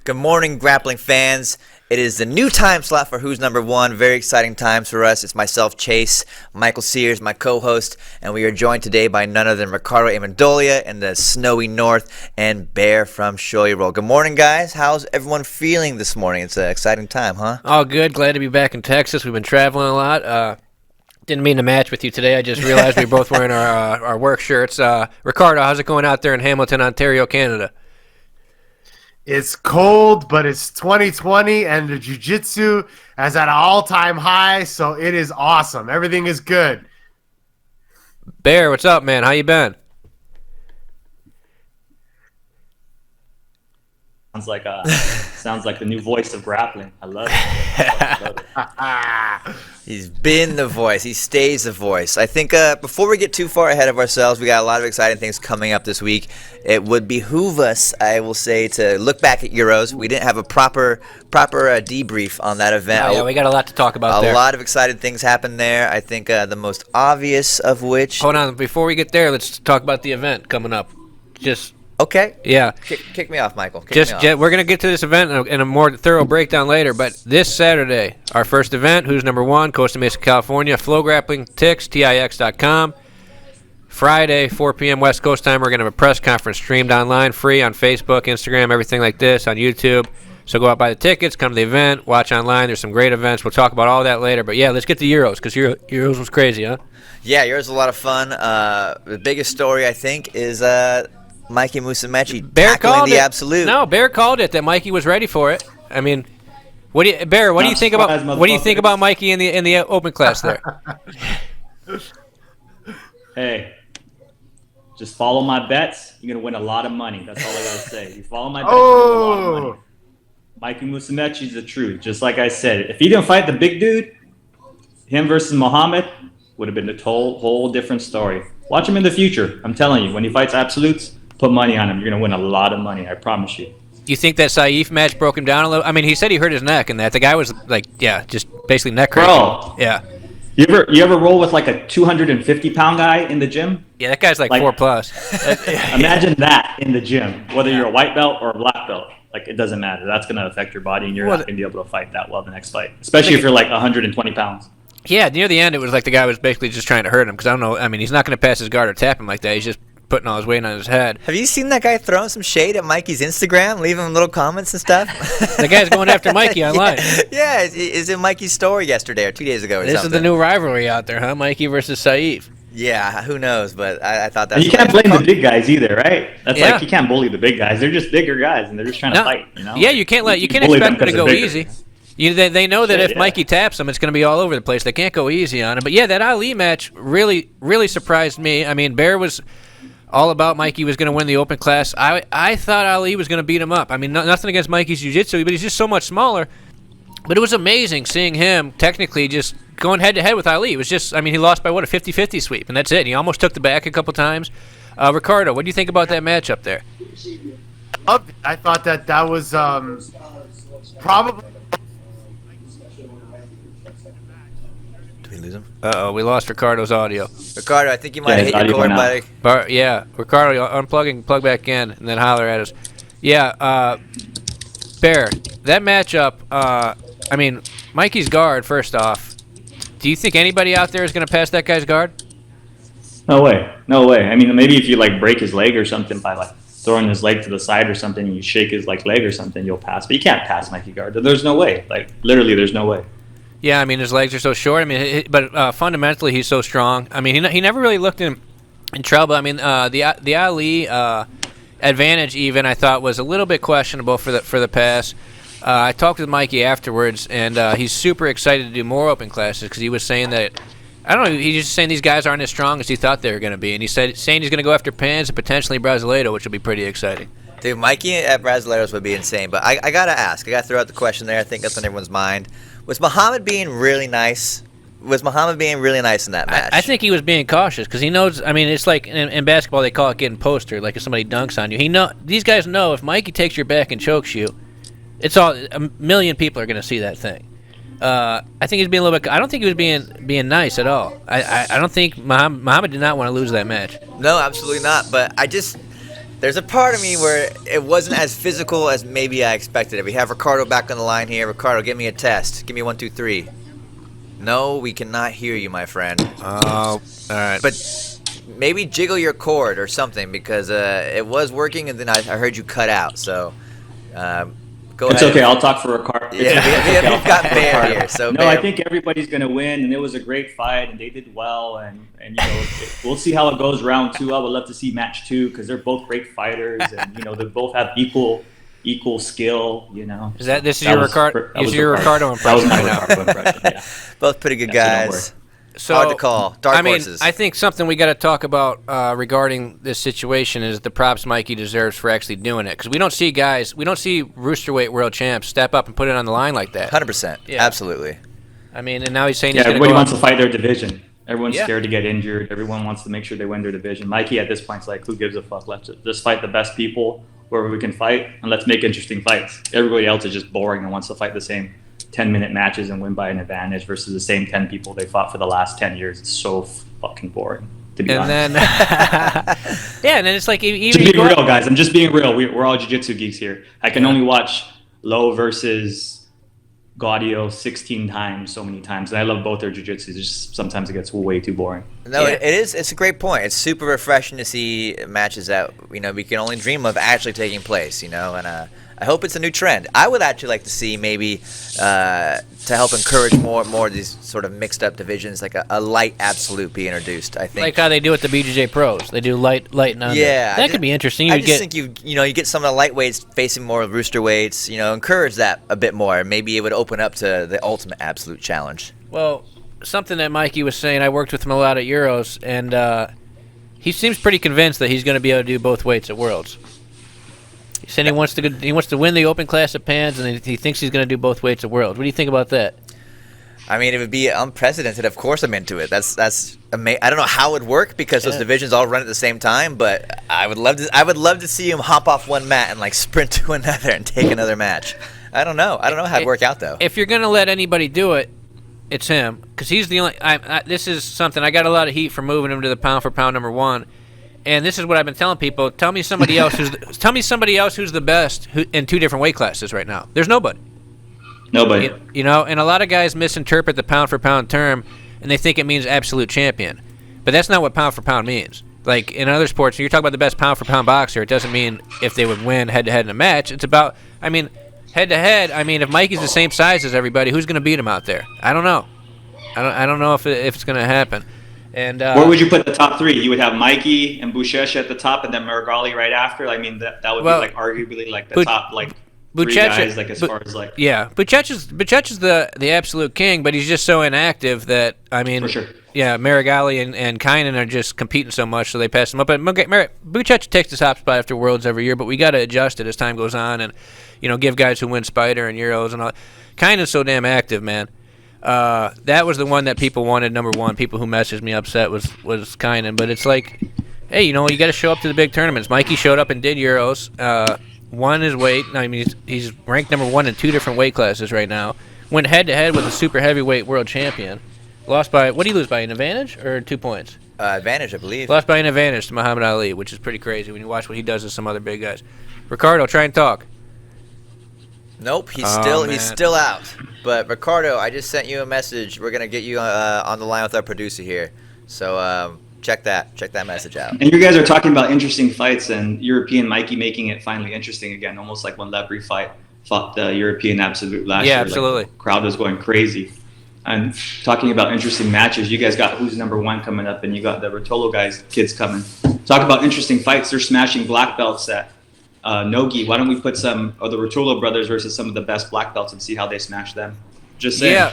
Good morning, grappling fans. It is the new time slot for Who's Number One. Very exciting times for us. It's myself, Chase, Michael Sears, my co-host, and we are joined today by none other than Ricardo Amendolia in the snowy north and Bear from Showy Roll. Good morning, guys. How's everyone feeling this morning? It's an exciting time, huh? All good. Glad to be back in Texas. We've been traveling a lot. Didn't mean to match with you today. I just realized we were both wearing our work shirts. Ricardo, how's it going out there in Hamilton, Ontario, Canada? It's cold, but it's 2020, and the jiu-jitsu is at an all-time high, so it is awesome. Everything is good. Bear, what's up, man? How you been? Sounds like the new voice of grappling. I love it. He's been the voice. He stays the voice. I think before we get too far ahead of ourselves, we got a lot of exciting things coming up this week. It would behoove us, I will say, to look back at Euros. We didn't have a proper debrief on that event. Oh, yeah, we got a lot to talk about there. A lot of exciting things happened there. I think the most obvious of which... Hold on. Before we get there, let's talk about the event coming up. Okay. Yeah. Kick me off, Michael. We're going to get to this event in a more thorough breakdown later, but this Saturday, our first event, Who's Number One, Costa Mesa, California, FloGrappling, Tix.com. Friday, 4 p.m. West Coast time, we're going to have a press conference streamed online, free on Facebook, Instagram, everything like this, on YouTube. So go out, buy the tickets, come to the event, watch online. There's some great events. We'll talk about all that later. But, yeah, let's get to Euros, because Euros was crazy, huh? Yeah, Euros was a lot of fun. The biggest story, I think, is... Mikey Musumeci tackling the absolute. No, Bear called it that Mikey was ready for it. I mean, what do you think about Mikey in the open class there? Hey, just follow my bets. You're gonna win a lot of money. That's all I gotta say. You follow my bets, you're gonna win a lot of money. Mikey Musumeci is the truth. Just like I said, if he didn't fight the big dude, him versus Muhammad would have been a whole different story. Watch him in the future. I'm telling you, when he fights absolutes. Put money on him. You're going to win a lot of money. I promise you. Do you think that Saif match broke him down a little? I mean, he said he hurt his neck and that. The guy was like, just basically neck crazy. Bro. Yeah. You ever roll with like a 250-pound guy in the gym? Yeah, that guy's like 4+. Imagine that in the gym, whether you're a white belt or a black belt. Like, it doesn't matter. That's going to affect your body, and you're not going to be able to fight that well the next fight, especially if you're like 120 pounds. Yeah, near the end, it was like the guy was basically just trying to hurt him because I don't know. I mean, he's not going to pass his guard or tap him like that. He's just putting all his weight on his head. Have you seen that guy throwing some shade at Mikey's Instagram, leaving little comments and stuff? The guy's going after Mikey online. Yeah, it's in Mikey's story yesterday or 2 days ago or something. This is the new rivalry out there, huh? Mikey versus Saif. Yeah, who knows? But I thought that's... You can't blame the big guys either, right? That's like you can't bully the big guys. They're just bigger guys, and they're just trying to fight. You know? Yeah, you can't expect them to go easy. They know that if Mikey taps them, it's going to be all over the place. They can't go easy on him. But yeah, that Ali match really, really surprised me. I mean, Bear was all about Mikey was going to win the open class. I thought Ali was going to beat him up. I mean, nothing against Mikey's jiu-jitsu, but he's just so much smaller. But it was amazing seeing him technically just going head-to-head with Ali. It was just, I mean, he lost by, a 50-50 sweep, and that's it. And he almost took the back a couple times. Ricardo, what do you think about that match up there? I thought that was probably... Did we lose him? Uh-oh, we lost Ricardo's audio. Ricardo, I think you might have hit your cord, buddy. Yeah, Ricardo, unplugging, plug back in, and then holler at us. Yeah, Bear, that matchup, I mean, Mikey's guard, first off, do you think anybody out there is going to pass that guy's guard? No way. I mean, maybe if you, like, break his leg or something by, like, throwing his leg to the side or something, and you shake his, like, leg or something, you'll pass. But you can't pass Mikey guard. There's no way. Like, literally, there's no way. Yeah, I mean, his legs are so short. I mean, but fundamentally, he's so strong. I mean, he never really looked in trouble. I mean, the Ali advantage even I thought was a little bit questionable for the pass. I talked with Mikey afterwards, and he's super excited to do more open classes because he was saying that I don't know. He's just saying these guys aren't as strong as he thought they were going to be, and he's saying he's going to go after Pans and potentially Brasileiro, which will be pretty exciting. Dude, Mikey at Brasileiros would be insane, but I got to ask. I got to throw out the question there. I think that's on everyone's mind. Was Muhammad being really nice? Was Muhammad being really nice in that match? I think he was being cautious because he knows. I mean, it's like in basketball they call it getting postered. Like if somebody dunks on you, these guys know if Mikey takes your back and chokes you, it's all a million people are going to see that thing. I think he's being a little bit. I don't think he was being nice at all. I don't think Muhammad did not want to lose that match. No, absolutely not. But There's a part of me where it wasn't as physical as maybe I expected it. We have Ricardo back on the line here. Ricardo, give me a test. Give me 1, 2, 3. No, we cannot hear you, my friend. Oh, all right. But maybe jiggle your cord or something, because it was working and then I heard you cut out. So go ahead. It's okay. I'll talk for Ricardo. Yeah, we've got Bear here. So no, Bear. I think everybody's going to win, and it was a great fight, and they did well, and we'll see how it goes round 2. I would love to see match 2 because they're both great fighters, and they both have equal skill. Is this is your Ricardo? Is your Ricardo impression right now? Ricardo impression. Yeah. Both pretty good guys. So, hard to call. Dark horses. I think something we got to talk about regarding this situation is the props Mikey deserves for actually doing it, because we don't see roosterweight world champs step up and put it on the line like that. 100%. Yeah. Absolutely. I mean, and now he's saying he's going to everybody wants to fight their division. Everyone's scared to get injured. Everyone wants to make sure they win their division. Mikey at this point is like, who gives a fuck? Let's just fight the best people wherever we can fight, and let's make interesting fights. Everybody else is just boring and wants to fight the same 10-minute matches and win by an advantage versus the same 10 people they fought for the last 10 years. It's so fucking boring, to be honest. Then, and then it's like even just being real, guys. I'm just being real. We're all jiu-jitsu geeks here. I can only watch Lowe versus Gaudio 16 times, so many times, and I love both their jiu-jitsu. It's just sometimes it gets way too boring. No, it is. It's a great point. It's super refreshing to see matches that we can only dream of actually taking place. And I hope it's a new trend. I would actually like to see maybe to help encourage more of these sort of mixed up divisions, like a light absolute be introduced. I think like how they do at the BJJ pros. They do light and under. Yeah, that could be interesting. I just think you get some of the lightweights facing more rooster weights. Encourage that a bit more. Maybe it would open up to the ultimate absolute challenge. Well, something that Mikey was saying, I worked with him a lot at Euros, and he seems pretty convinced that he's going to be able to do both weights at Worlds. He said he wants to win the open class at Pans, and he thinks he's going to do both weights at Worlds. What do you think about that? I mean, it would be unprecedented. Of course, I'm into it. That's amazing. I don't know how it would work because those divisions all run at the same time, but I would love to see him hop off one mat and like sprint to another and take another match. I don't know how it'd work out though. If you're going to let anybody do it, it's him, because he's the only. This is something I got a lot of heat for moving him to the pound for pound number 1. And this is what I've been telling people. Tell me somebody else who's the best in 2 different weight classes right now. There's nobody. Nobody. And a lot of guys misinterpret the pound for pound term, and they think it means absolute champion. But that's not what pound for pound means. Like in other sports, when you're talking about the best pound for pound boxer, it doesn't mean if they would win head to head in a match. It's about, head to head. If Mikey's the same size as everybody, who's going to beat him out there? I don't know. I don't know if it's going to happen. And where would you put the top 3? You would have Mikey and Buchecha at the top, and then Maragali right after. I mean, that would be like arguably like the top like 3 guys, like as far as like. Yeah, Buchecha's the absolute king, but he's just so inactive that for sure. Yeah, Maragali and Kynan are just competing so much, so they pass him up. But Buchecha takes the top spot after Worlds every year, but we got to adjust it as time goes on, and give guys who win Spider and Euros and all. Kynan's so damn active, man. That was the one that people wanted number 1. People who messaged me upset was Kynan, but it's like, hey, you got to show up to the big tournaments. Mikey showed up and did Euros, won his weight. He's ranked number 1 in 2 different weight classes right now. Went head to head with a super heavyweight world champion. Lost by, what did he lose by, an advantage or 2 points? Advantage, I believe. Lost by an advantage to Muhammad Ali, which is pretty crazy when you watch what he does with some other big guys. Ricardo, try and talk. Nope, he's still out. But Ricardo, I just sent you a message. We're gonna get you on the line with our producer here. So check that message out. And you guys are talking about interesting fights and European Mikey making it finally interesting again, almost like when Lepre fought the European Absolute last year. Yeah, absolutely. Like, crowd was going crazy. And talking about interesting matches, you guys got who's number 1 coming up, and you got the Rotolo kids coming. Talk about interesting fights. They're smashing black belts at Nogi. Why don't we put some of the Rotolo brothers versus some of the best black belts and see how they smash them? Just saying.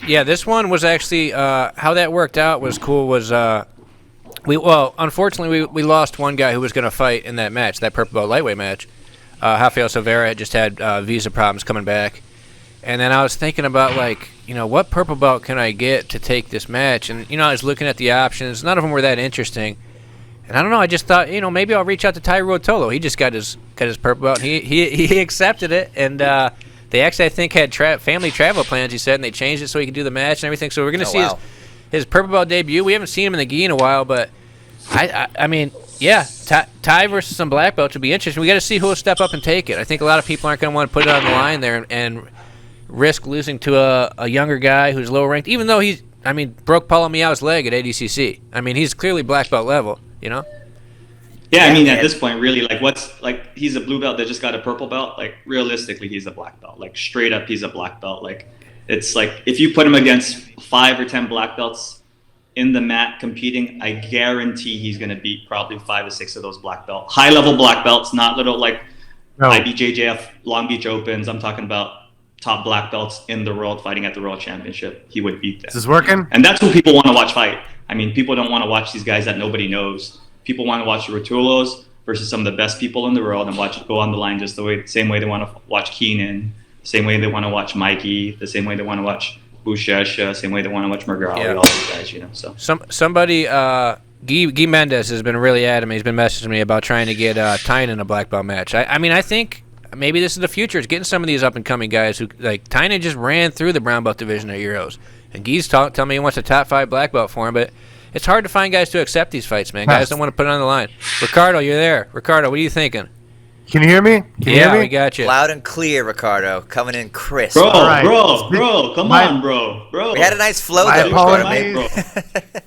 Yeah. This one was actually how that worked out was cool. Unfortunately we lost one guy who was going to fight in that match, that purple belt lightweight match. Rafael Silveira had just had visa problems coming back, and then I was thinking about what purple belt can I get to take this match, and I was looking at the options. None of them were that interesting. And I don't know. I just thought, maybe I'll reach out to Tyro Rotolo. He just got his purple belt. And he accepted it, and they actually, I think, had family travel plans. He said, and they changed it so he could do the match and everything. So we're going to see his purple belt debut. We haven't seen him in the gi in a while, but I mean, Yeah, Ty versus some black belts would be interesting. We got to see who will step up and take it. I think a lot of people aren't going to want to put it on the line there and risk losing to a younger guy who's lower ranked, even though broke Paulo Miao's leg at ADCC. I mean, he's clearly black belt level, you know? Yeah, I mean, at this point, really, he's a blue belt that just got a purple belt. Like, realistically, he's a black belt. Like, straight up, he's a black belt. Like, it's like, if you put him against 5 or 10 black belts in the mat competing, I guarantee he's going to beat probably 5 or 6 of those black belts. High-level black belts, not little, IBJJF, Long Beach Opens. I'm talking about top black belts in the world fighting at the World Championship. He would beat them. Is this working? And that's who people want to watch fight. I mean, people don't want to watch these guys that nobody knows. People want to watch the Rotulos versus some of the best people in the world and watch it go on the line just the same way they want to watch Keenan, the same way they want to watch Mikey, the same way they want to watch Buchecha, same way they want to watch Mergali, all these guys, you know. So somebody, Guy Mendez has been really adamant. He's been messaging me about trying to get Tynan in a black belt match. I think maybe this is the future. It's getting some of these up and coming guys who like Tynan just ran through the brown belt division at Euros, and Guy's telling me he wants a top 5 black belt for him, but it's hard to find guys to accept these fights, man. Guys don't want to put it on the line. Ricardo, you're there. Ricardo, what are you thinking? Can you hear me? Can you hear me? We got you. Loud and clear, Ricardo. Coming in crisp. Bro, right. come on, bro. We had a nice flow, My though, apologies. Ricardo.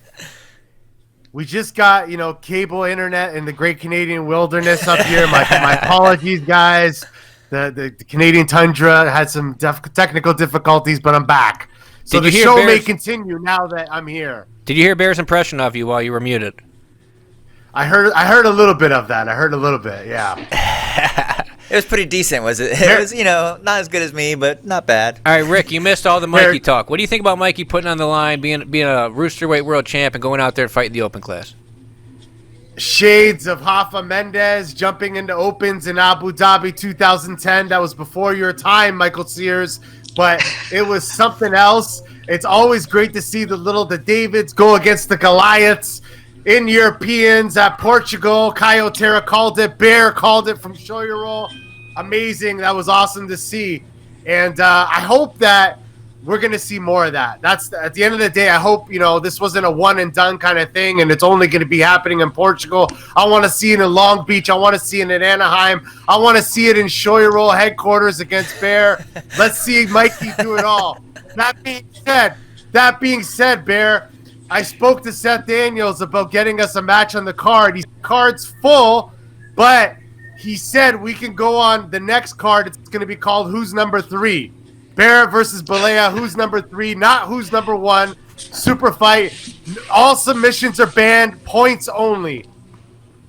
We just got, cable internet in the Great Canadian Wilderness up here. My apologies, guys. The Canadian tundra had some technical difficulties, but I'm back. So the show may continue now that I'm here. Did you hear Bear's impression of you while you were muted? I heard a little bit of that. I heard a little bit, yeah. It was pretty decent, was it? It was, not as good as me, but not bad. All right, Rick, you missed all the Mikey talk. What do you think about Mikey putting on the line, being a Roosterweight world champ, and going out there and fighting the open class? Shades of Rafa Mendez jumping into opens in Abu Dhabi 2010. That was before your time, Michael Sears, but it was something else. It's always great to see the Davids go against the Goliaths. In Europeans at Portugal, Caio Terra called it. Bear called it from Shoyoroll. Amazing. That was awesome to see. And I hope that we're going to see more of that. That's at the end of the day, I hope, this wasn't a one and done kind of thing and it's only going to be happening in Portugal. I want to see it in Long Beach. I want to see it in Anaheim. I want to see it in Shoyoroll headquarters against Bear. Let's see Mikey do it all. That being said, Bear, I spoke to Seth Daniels about getting us a match on the card. His card's full, but he said we can go on the next card. It's going to be called Who's Number 3? Bear versus Balea. Who's number 3? Not who's number 1. Super fight. All submissions are banned. Points only.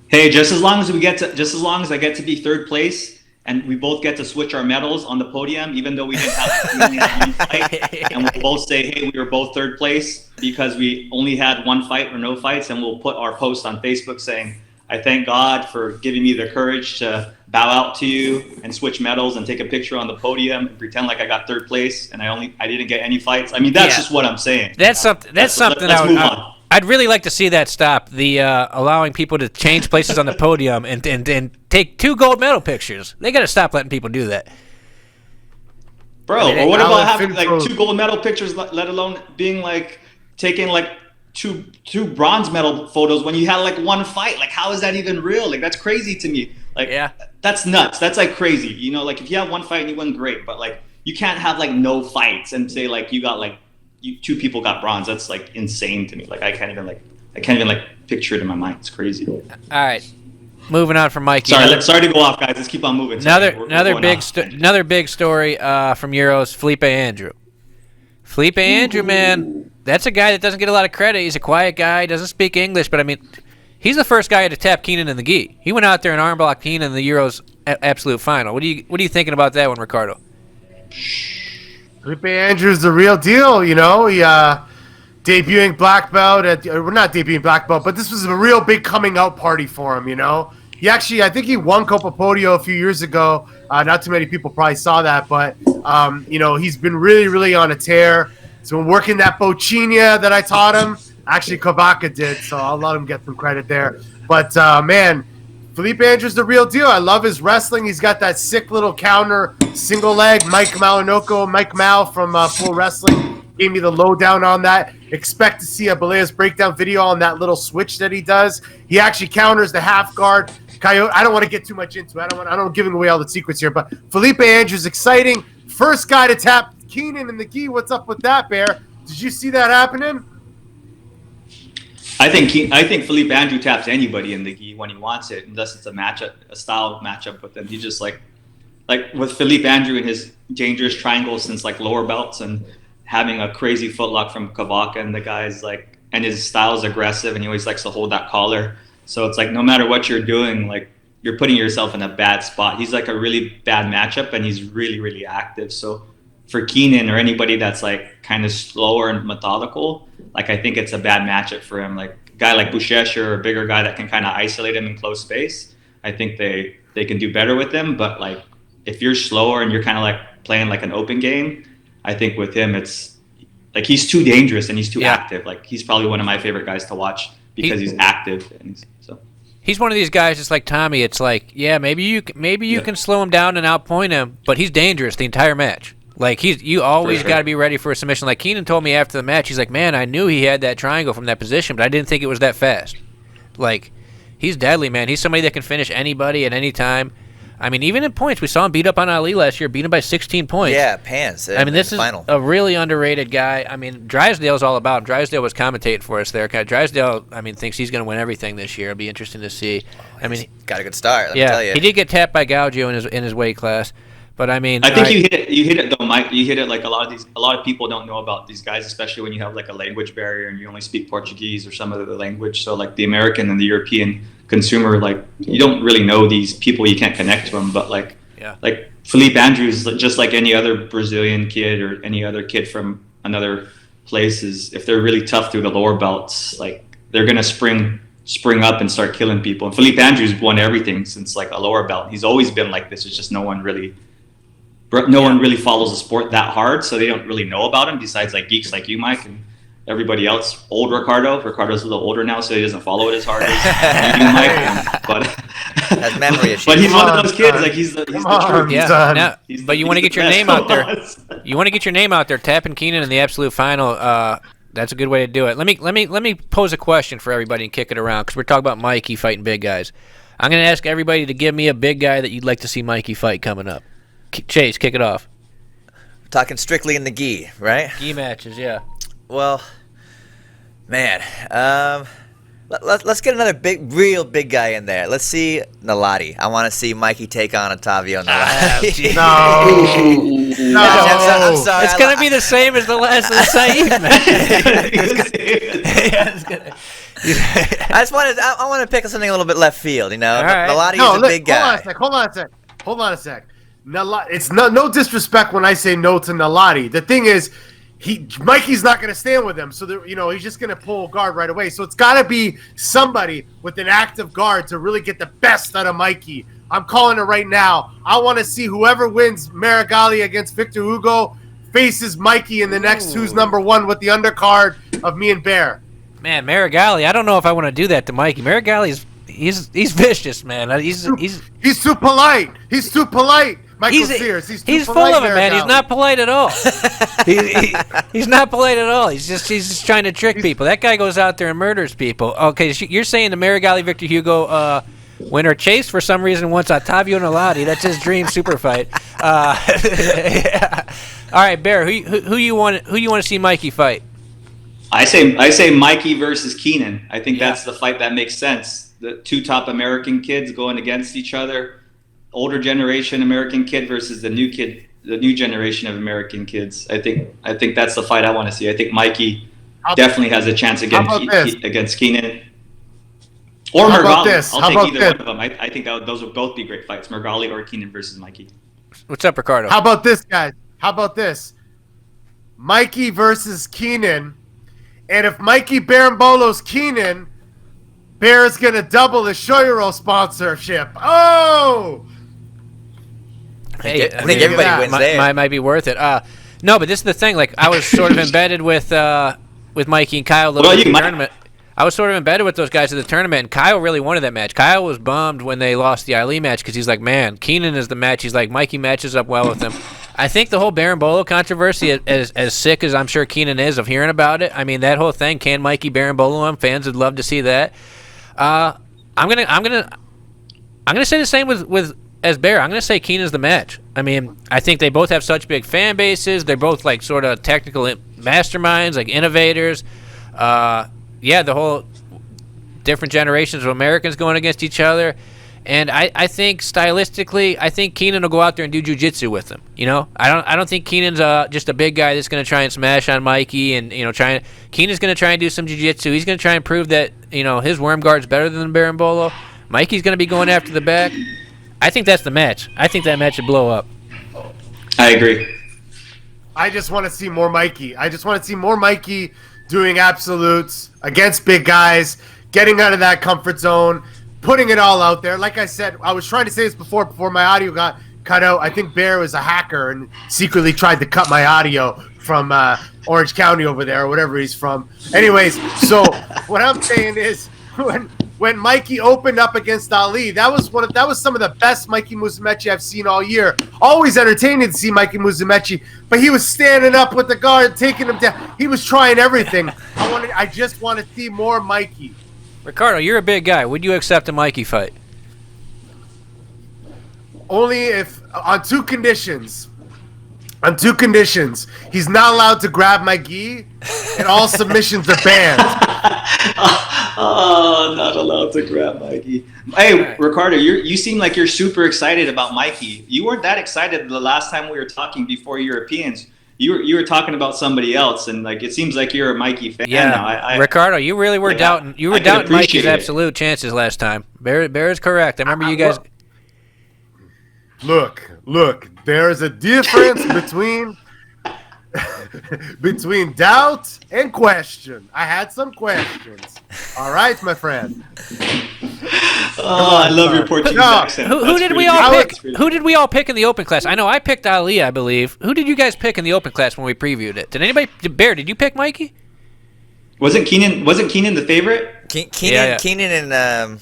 Hey, just as long as I get to be third place and we both get to switch our medals on the podium, even though we only had one fight, and we'll both say, hey, we were both third place because we only had one fight or no fights, and we'll put our post on Facebook saying, I thank God for giving me the courage to bow out to you and switch medals and take a picture on the podium and pretend like I got third place and I didn't get any fights. I mean, that's just what I'm saying. That's something. Let's move on. I'd really like to see that stop. The allowing people to change places on the podium and take 2 gold medal pictures. They got to stop letting people do that. Bro, or what about having 2 gold medal pictures, let alone being taking two bronze medal photos when you had 1 fight? How is that even real? That's crazy to me. That's nuts. That's crazy. If you have 1 fight and you win, great, but you can't have no fights and say you got 2 people got bronze. That's insane to me. I can't even picture it in my mind. It's crazy. All right, moving on from Mikey. Sorry to go off, guys. Let's keep on moving. Another big story from Euros. Felipe Andrew. Felipe Andrew, man, that's a guy that doesn't get a lot of credit. He's a quiet guy. Doesn't speak English, but I mean, he's the first guy to tap Keenan in the gi. He went out there and arm blocked Keenan in the Euros absolute final. What are you thinking about that one, Ricardo? Felipe Andrew's the real deal, He debuting black belt not debuting black belt, but this was a real big coming out party for him, He actually, I think he won Copa Podio a few years ago. Not too many people probably saw that, but he's been really, really on a tear. He's been working that Bochinia that I taught him. Actually, Kabaka did, so I'll let him get some credit there. But man, Felipe Andrew's the real deal. I love his wrestling. He's got that sick little counter single leg. Mike Mao from Full Wrestling gave me the lowdown on that. Expect to see a Belair's breakdown video on that little switch that he does. He actually counters the half guard. Coyote, I don't want to get too much into it. I don't giving away all the secrets here, but Felipe Andrews, exciting. First guy to tap Keenan in the gi. What's up with that, Bear? Did you see that happening? I think Felipe Andrew taps anybody in the gi when he wants it, unless it's a style matchup with him. He just like with Felipe Andrew and his dangerous triangles since like lower belts and having a crazy footlock from Kavaka, and the guy's like, and his style is aggressive and he always likes to hold that collar. So it's like no matter what you're doing, like you're putting yourself in a bad spot. He's like a really bad matchup and he's really, really active. So for Keenan or anybody that's like kind of slower and methodical, like I think it's a bad matchup for him. Like a guy like Bushesh or a bigger guy that can kind of isolate him in close space, I think they can do better with him. But like if you're slower and you're kind of like playing like an open game, I think with him it's like he's too dangerous and he's too active. Like he's probably one of my favorite guys to watch because he's active. And so he's one of these guys just like Tommy. It's like, yeah, maybe you can slow him down and outpoint him, but he's dangerous the entire match. Like you always got to be ready for a submission. Like Keenan told me after the match, he's like, man, I knew he had that triangle from that position, but I didn't think it was that fast. Like he's deadly, man. He's somebody that can finish anybody at any time. I mean, even in points, we saw him beat up on Ali last year, beat him by 16 points. Yeah, pants. I mean, this is a really underrated guy. I mean, Drysdale's all about him. Drysdale was commentating for us there. Drysdale, I mean, thinks he's going to win everything this year. It'll be interesting to see. I mean, he's got a good start. Let me tell you. He did get tapped by Gaudio in his weight class, but I mean, I think you hit it though, Mike. You hit it like a lot of people don't know about these guys, especially when you have like a language barrier and you only speak Portuguese or some other language. So like the American and the European consumer, like you don't really know these people. You can't connect to them, but like. Yeah. Like Felipe Andrews, just like any other Brazilian kid or any other kid from another place, is if they're really tough through the lower belts, like they're gonna spring up and start killing people. And Felipe Andrews won everything since like a lower belt. He's always been like this. It's just no one really follows the sport that hard, so they don't really know about him besides like geeks like you, Mike, and everybody else. Old Ricardo's a little older now, so he doesn't follow it as hard as you, Mike. But has memory issues. But he's one of those kids. Like he's the truth. Yeah. But you want to get your name out there. You want to get your name out there. Tapping Keenan in the absolute final. That's a good way to do it. Let me pose a question for everybody and kick it around because we're talking about Mikey fighting big guys. I'm going to ask everybody to give me a big guy that you'd like to see Mikey fight coming up. Chase, kick it off. Talking strictly in the gi, right? Gi matches, yeah. Well, man, let's get another real big guy in there. Let's see Nalati. I want to see Mikey take on Otavio Nalati. No. I'm sorry. It's going to be the same as the last of the Saeed match. I want to pick something a little bit left field, you know? Right. Nalati's a big guy. Hold on a sec. It's no disrespect when I say no to Nalati. The thing is, Mikey's not going to stand with him, so he's just going to pull guard right away. So it's got to be somebody with an active guard to really get the best out of Mikey. I'm calling it right now. I want to see whoever wins Marigali against Victor Hugo faces Mikey in the next Who's Number One with the undercard of me and Bear. Man, Marigali, I don't know if I want to do that to Mikey. Marigali's he's vicious, man. He's too polite. He's too polite. Michael Sears. He's full of it, man. He's not polite at all. He's not polite at all. He's just trying to trick people. That guy goes out there and murders people. Okay, so you're saying the Marigali Victor Hugo winner Chase for some reason wants Otavio Nalati. That's his dream super fight. Yeah. All right, Bear. Who you want to see Mikey fight? I say Mikey versus Keenan. I think that's the fight that makes sense. The two top American kids going against each other. Older generation American kid versus the new generation of American kids. I think that's the fight I want to see. I think Mikey definitely has a chance against Keenan. Or Mergali. I'll take either one of them. I think those would both be great fights. Mergali or Keenan versus Mikey. What's up, Ricardo? How about this, guys? How about this? Mikey versus Keenan. And if Mikey Barambolo's Keenan, Bear's going to double his Shoyoro sponsorship. Oh! Hey, I think everybody wins there. Might be worth it. No, but this is the thing. Like, I was sort of embedded with Mikey and Kyle a little bit in the tournament. I was sort of embedded with those guys at the tournament, and Kyle really wanted that match. Kyle was bummed when they lost the Ali match because he's like, man, Keenan is the match. He's like, Mikey matches up well with him. I think the whole Berimbolo controversy, as sick as I'm sure Keenan is of hearing about it, I mean that whole thing. Can Mikey Berimbolo him? Fans would love to see that. I'm gonna say the same with as Bear. I'm gonna say Keenan's the match. I mean, I think they both have such big fan bases. They're both like sort of technical masterminds, like innovators. The whole different generations of Americans going against each other. And I think stylistically, I think Keenan will go out there and do jiu-jitsu with him. You know, I don't think Keenan's just a big guy that's going to try and smash on Mikey and Keenan's going to try and do some jiu-jitsu. He's going to try and prove that his worm guard's better than Berimbolo. Mikey's going to be going after the back. I think that's the match. I think that match should blow up. I agree. I just want to see more Mikey. I just want to see more Mikey doing absolutes against big guys, getting out of that comfort zone, putting it all out there. Like I said, I was trying to say this before my audio got cut out. I think Bear was a hacker and secretly tried to cut my audio from Orange County over there or whatever he's from. Anyways, so what I'm saying is when Mikey opened up against Ali, that was some of the best Mikey Musumeci I've seen all year. Always entertaining to see Mikey Musumeci, but he was standing up with the guard, taking him down. He was trying everything. I just want to see more Mikey. Ricardo, you're a big guy. Would you accept a Mikey fight? Only if on two conditions. On two conditions. He's not allowed to grab my gi, and all submissions are banned. Oh, not allowed to grab Mikey. Hey, right. Ricardo, you seem like you're super excited about Mikey. You weren't that excited the last time we were talking before Europeans. You were talking about somebody else, and like it seems like you're a Mikey fan now. Ricardo, you really were doubting. You were doubting Mikey's absolute chances last time. Bear is correct. I remember you guys. Look. There is a difference between doubt and question. I had some questions. All right, my friend. Oh, I love your Portuguese accent. Who did we all pick? Who did we all pick in the open class? I know I picked Ali, I believe. Who did you guys pick in the open class when we previewed it? Did anybody? Bear, did you pick Mikey? Wasn't Keenan the favorite? Keenan and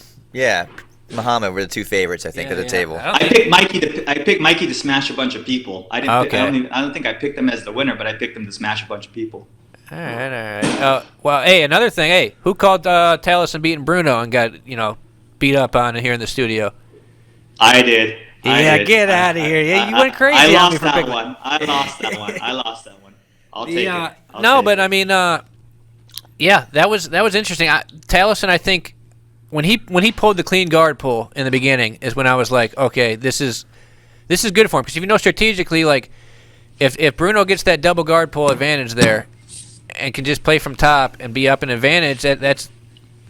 Muhammad were the two favorites, I think, at the table. I picked Mikey to smash a bunch of people. I don't think I picked him as the winner, but I picked him to smash a bunch of people. All right. Well, hey, another thing. Hey, who called Taliesin beating Bruno and got beat up on here in the studio? I did. Get out of here. You went crazy. I lost that one. I lost that one. I'll take it. I mean, that was interesting. Taliesin, I think. When he pulled the clean guard pull in the beginning is when I was like, okay, this is good for him, because if you know strategically, like if Bruno gets that double guard pull advantage there and can just play from top and be up an advantage, that's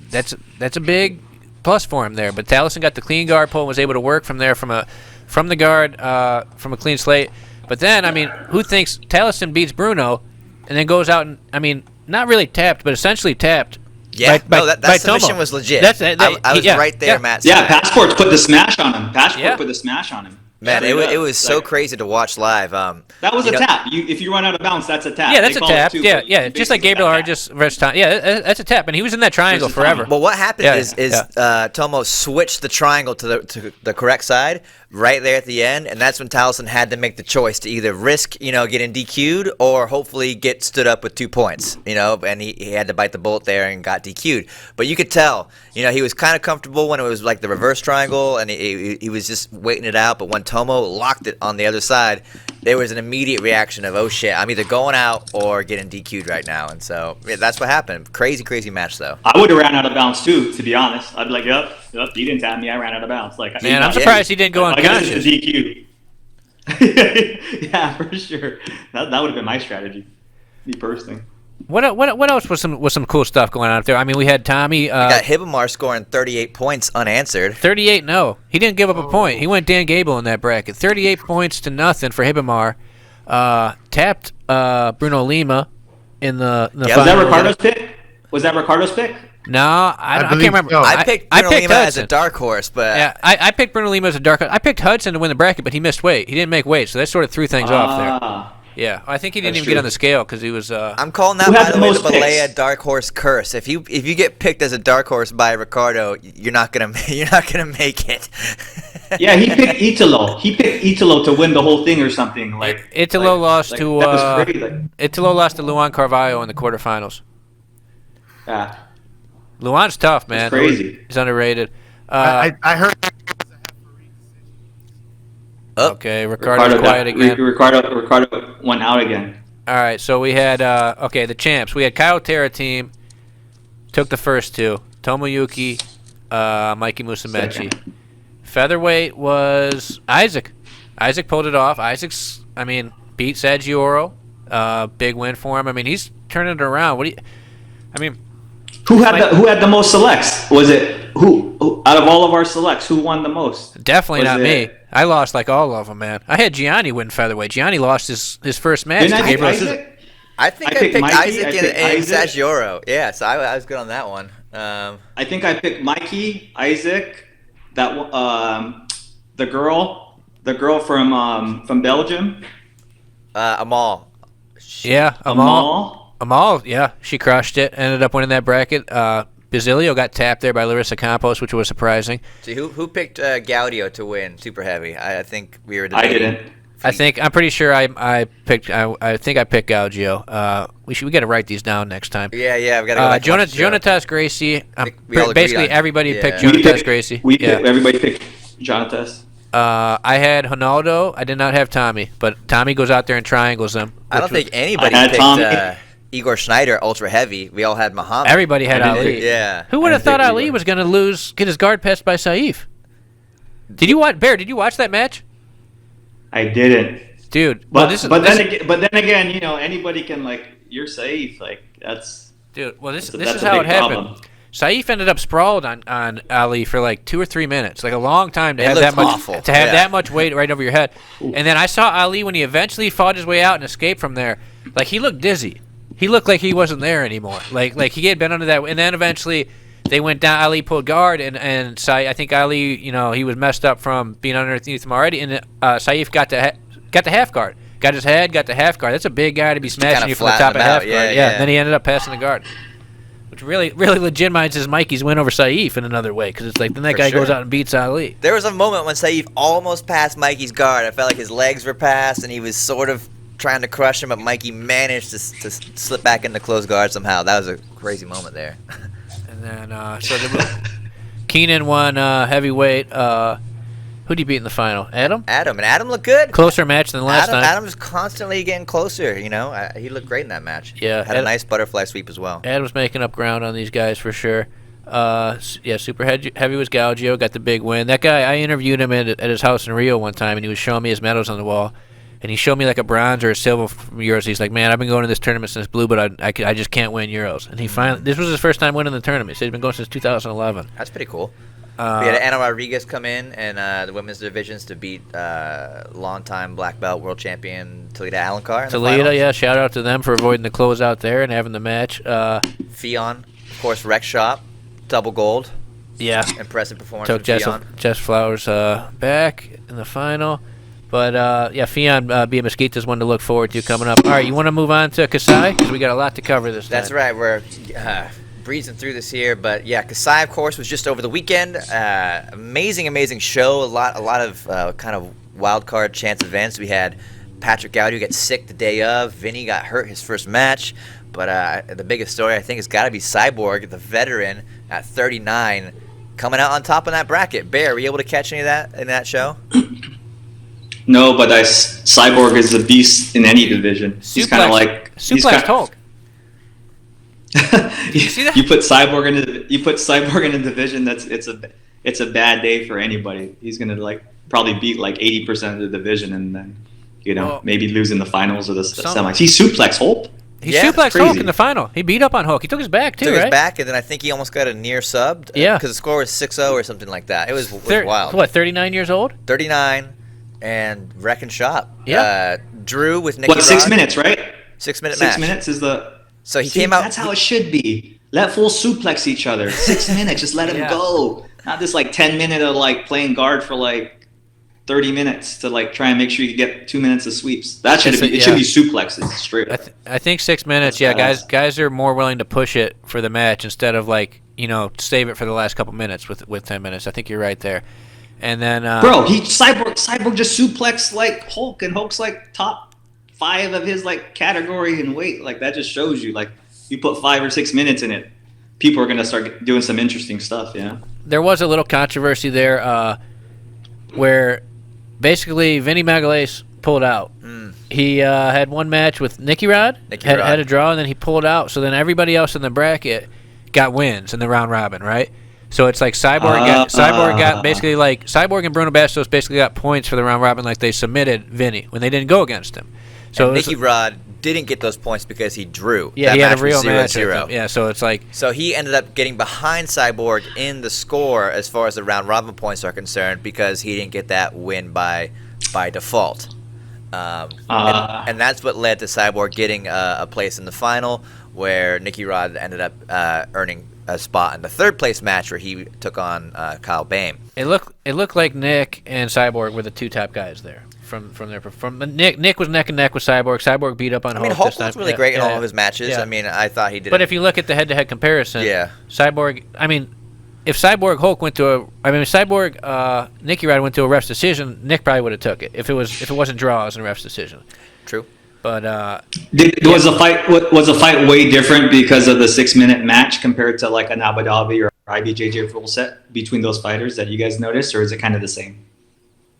a big plus for him there. But Taliesin got the clean guard pull and was able to work from there from the guard from a clean slate. But then who thinks Taliesin beats Bruno and then goes out and not really tapped but essentially tapped. Yeah, that submission was legit. I was right there, Matt. Yeah, Passport's put the smash on him. Put the smash on him. Man, it was so crazy to watch live. That was a tap. If you run out of bounds, that's a tap. Yeah, that's a tap. Yeah, just like Gabriel Arges versus Tom. Yeah, that's a tap, and he was in that triangle forever. Well, what happened is Tomo switched the triangle to the correct side right there at the end, and that's when Taliesin had to make the choice to either risk, getting DQ'd or hopefully get stood up with 2 points, and he had to bite the bullet there and got DQ'd. But you could tell, he was kind of comfortable when it was like the reverse triangle, and he was just waiting it out. But when Tomo locked it on the other side, there was an immediate reaction of, oh shit, I'm either going out or getting DQ'd right now. And so that's what happened. Crazy match though. I would have ran out of bounds too, to be honest. I'd be like, yep, you didn't tap me, I ran out of bounds. Man, I'm surprised he didn't go unconscious. DQ. Yeah, for sure. That would have been my strategy, me personally. What else was some cool stuff going on up there? We had Tommy. We got Hibamar scoring 38 points unanswered. 38, no. He didn't give up a point. He went Dan Gable in that bracket. 38 points to nothing for Hibamar. Tapped Bruno Lima in the final. Was that Ricardo's pick? No, I can't remember. So. I picked Bruno Lima as a dark horse, but yeah, I picked Bruno Lima as a dark horse. I picked Hudson to win the bracket, but he missed weight. He didn't make weight, so that sort of threw things off there. Yeah, I think he didn't even get on the scale because he was. I'm calling that, by the way, the Balea dark horse curse. If you get picked as a dark horse by Ricardo, you're not gonna make it. Yeah, he picked Italo. He picked Italo to win the whole thing or something. Like Italo lost like, to that was crazy. Like, Italo lost to Luan Carvalho in the quarterfinals. yeah, Luan's tough, man. that's crazy. He's underrated. I heard. Okay, Ricardo's quiet again. Ricardo went out again. All right, so we had the champs. We had Kyle Terra team took the first two. Tomoyuki, Mikey Musumeci. Second. Featherweight was Isaac. Isaac pulled it off. Beat Saggioro. Big win for him. I mean, he's turning it around. Who had the most selects? Was it who out of all of our selects? Who won the most? Definitely not me. I lost like all of them, man. I had Gianni win featherweight. Gianni lost his first match. Didn't I pick Isaac? I think I picked Mikey, Isaac and Saggioro. Yeah, so I was good on that one. I think I picked Mikey, Isaac, the girl from Belgium. Amal. Amal, yeah, she crushed it. Ended up winning that bracket. Basilio got tapped there by Larissa Campos, which was surprising. See, who picked Gaudio to win super heavy? I think we were I debating. didn't. I'm pretty sure I picked Gaudio. We got to write these down next time. Yeah, we got to go back to watch the show. Jonatas Gracie. We all agreed Basically on- everybody yeah. picked Jonatas Gracie. Everybody picked Jonatas. I had Ronaldo. I did not have Tommy, but Tommy goes out there and triangles them. I don't think anybody I had picked Tommy. Igor Schneider ultra heavy. We all had Muhammad. Everybody had Ali. Yeah. Who would have I thought picked Ali Igor. was going to get his guard passed by Saif? Did you watch Bear? Did you watch that match, I didn't. dude? But then again, anybody can you're safe. This this that's is a how big it happened. problem. Saif ended up sprawled on Ali for like 2 or 3 minutes, like a long time to It have looked that much awful. that much weight right over your head. And then I saw Ali when he eventually fought his way out and escaped from there. Like he looked dizzy. He looked like he wasn't there anymore. Like he had been under that. And then eventually they went down. Ali pulled guard, and I think Ali, he was messed up from being underneath him already. And Saif got the half guard. Got his head, got the half guard. That's a big guy to be smashing kinda you from the top of flattened half him guard. out. Yeah. Yeah. Then he ended up passing the guard, which really legitimizes Mikey's win over Saif in another way, because it's like then that For guy sure. goes out and beats Ali. There was a moment when Saif almost passed Mikey's guard. I felt like his legs were passed, and he was sort of trying to crush him, but Mikey managed to slip back into close guard somehow. That was a crazy moment there. And then Keenan won heavyweight. Who'd he beat in the final? Adam? Adam looked good. Closer match than last time. Adam's constantly getting closer. He looked great in that match. Yeah, had a nice butterfly sweep as well. Adam's making up ground on these guys for sure. Super heavy was Gaudio, got the big win. That guy, I interviewed him at his house in Rio one time, and he was showing me his medals on the wall. And he showed me like a bronze or a silver from Euros. He's like, man, I've been going to this tournament since blue, but I just can't win Euros. And he finally, this was his first time winning the tournament. He said he's been going since 2011. That's pretty cool. We had Ana Rodriguez come in and the women's divisions to beat longtime black belt world champion Talita Alencar. In the Talita, finals. yeah, shout out to them for avoiding the closeout there and having the match. Fionn, of course, Rec Shop, double gold. Yeah, Impressive performance took from Fionn. Jess Flowers back in the final. But, Fionn being Mesquita's one to look forward to coming up. All right, you want to move on to KASAI? Because we got a lot to cover this That's time. right. We're breezing through this here, but yeah, KASAI, of course, was just over the weekend. Amazing show. A lot of kind of wild card chance events. We had Patrick Gaudio get sick the day of. Vinny got hurt his first match, but the biggest story I think has got to be Cyborg, the veteran at 39, coming out on top of that bracket. Bear, were you able to catch any of that in that show? No, but Cyborg is a beast in any division. He's kind of like Suplex Hulk. you see that? You put Cyborg in a division it's a bad day for anybody. He's gonna probably beat 80% of the division and then maybe lose in the finals or the semis. He suplex Hulk. He Yeah, suplexed crazy. Hulk in the final. He beat up on Hulk. He took his back too, Took right? his back, and then I think he almost got a near sub. Yeah. Because the score was 6-0 or something like that. It was wild. What, 39 years old? 39 and Wreck and Shop. Yeah. Drew with Nicky 6 Rod. minutes, right? 6 minute match. 6 minutes is the. So he came out. That's how it should be. Let full suplex each other. 6 minutes, just let him Yeah. go. Not this 10-minute of playing guard for 30 minutes to try and make sure you get 2 minutes of sweeps. That should be. It should be suplexes straight up. I think 6 minutes. That's Yeah, fast. guys are more willing to push it for the match instead of save it for the last couple minutes with 10 minutes. I think you're right there. And then bro, Cyborg just suplexed like Hulk, and Hulk's like top 5 of his like category in weight. Like that just shows you, like, you put 5 or 6 minutes in it, people are gonna start doing some interesting stuff. Yeah. There was a little controversy there, where basically Vinny Magalhaes pulled out. He had one match with Nicky Rod, had a draw, and then he pulled out. So then everybody else in the bracket got wins in the round robin, right? So it's like Cyborg got basically, like, Cyborg and Bruno Bastos basically got points for the round robin, like they submitted Vinny when they didn't go against him. So Nicky Rod didn't get those points because he drew. Yeah, he had a real match. 0-0. Yeah, so it's like, so he ended up getting behind Cyborg in the score as far as the round robin points are concerned because he didn't get that win by default. And that's what led to Cyborg getting a place in the final, where Nicky Rod ended up earning a spot in the third place match where he took on Kyle Bame. It looked like Nick and Cyborg were the 2 top guys there. Nick was neck and neck with Cyborg. Cyborg beat up on Hulk. Hulk was really great in all of his matches. Yeah. I mean, I thought he did. But if you look at the head-to-head comparison, Cyborg. I mean, if Cyborg Nicky Rod went to a ref's decision, Nick probably would have took it if it wasn't draws and a ref's decision. True. But was the fight way different because of the 6-minute match compared to like an Abu Dhabi or IBJJ full set between those fighters that you guys noticed, or is it kind of the same?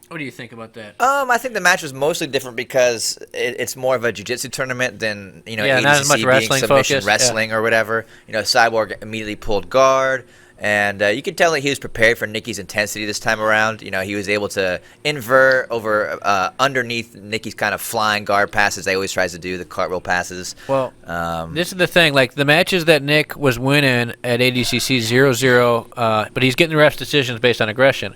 What do you think about that? I think the match was mostly different because it's more of a jiu-jitsu tournament than, ADCC not as much being wrestling submission focus. wrestling or whatever. Cyborg immediately pulled guard, and you could tell that he was prepared for Nicky's intensity this time around. He was able to invert over underneath Nicky's kind of flying guard passes. He always tries to do the cartwheel passes. Well, this is the thing. Like, the matches that Nick was winning at ADCC 0-0, but he's getting the ref's decisions based on aggression.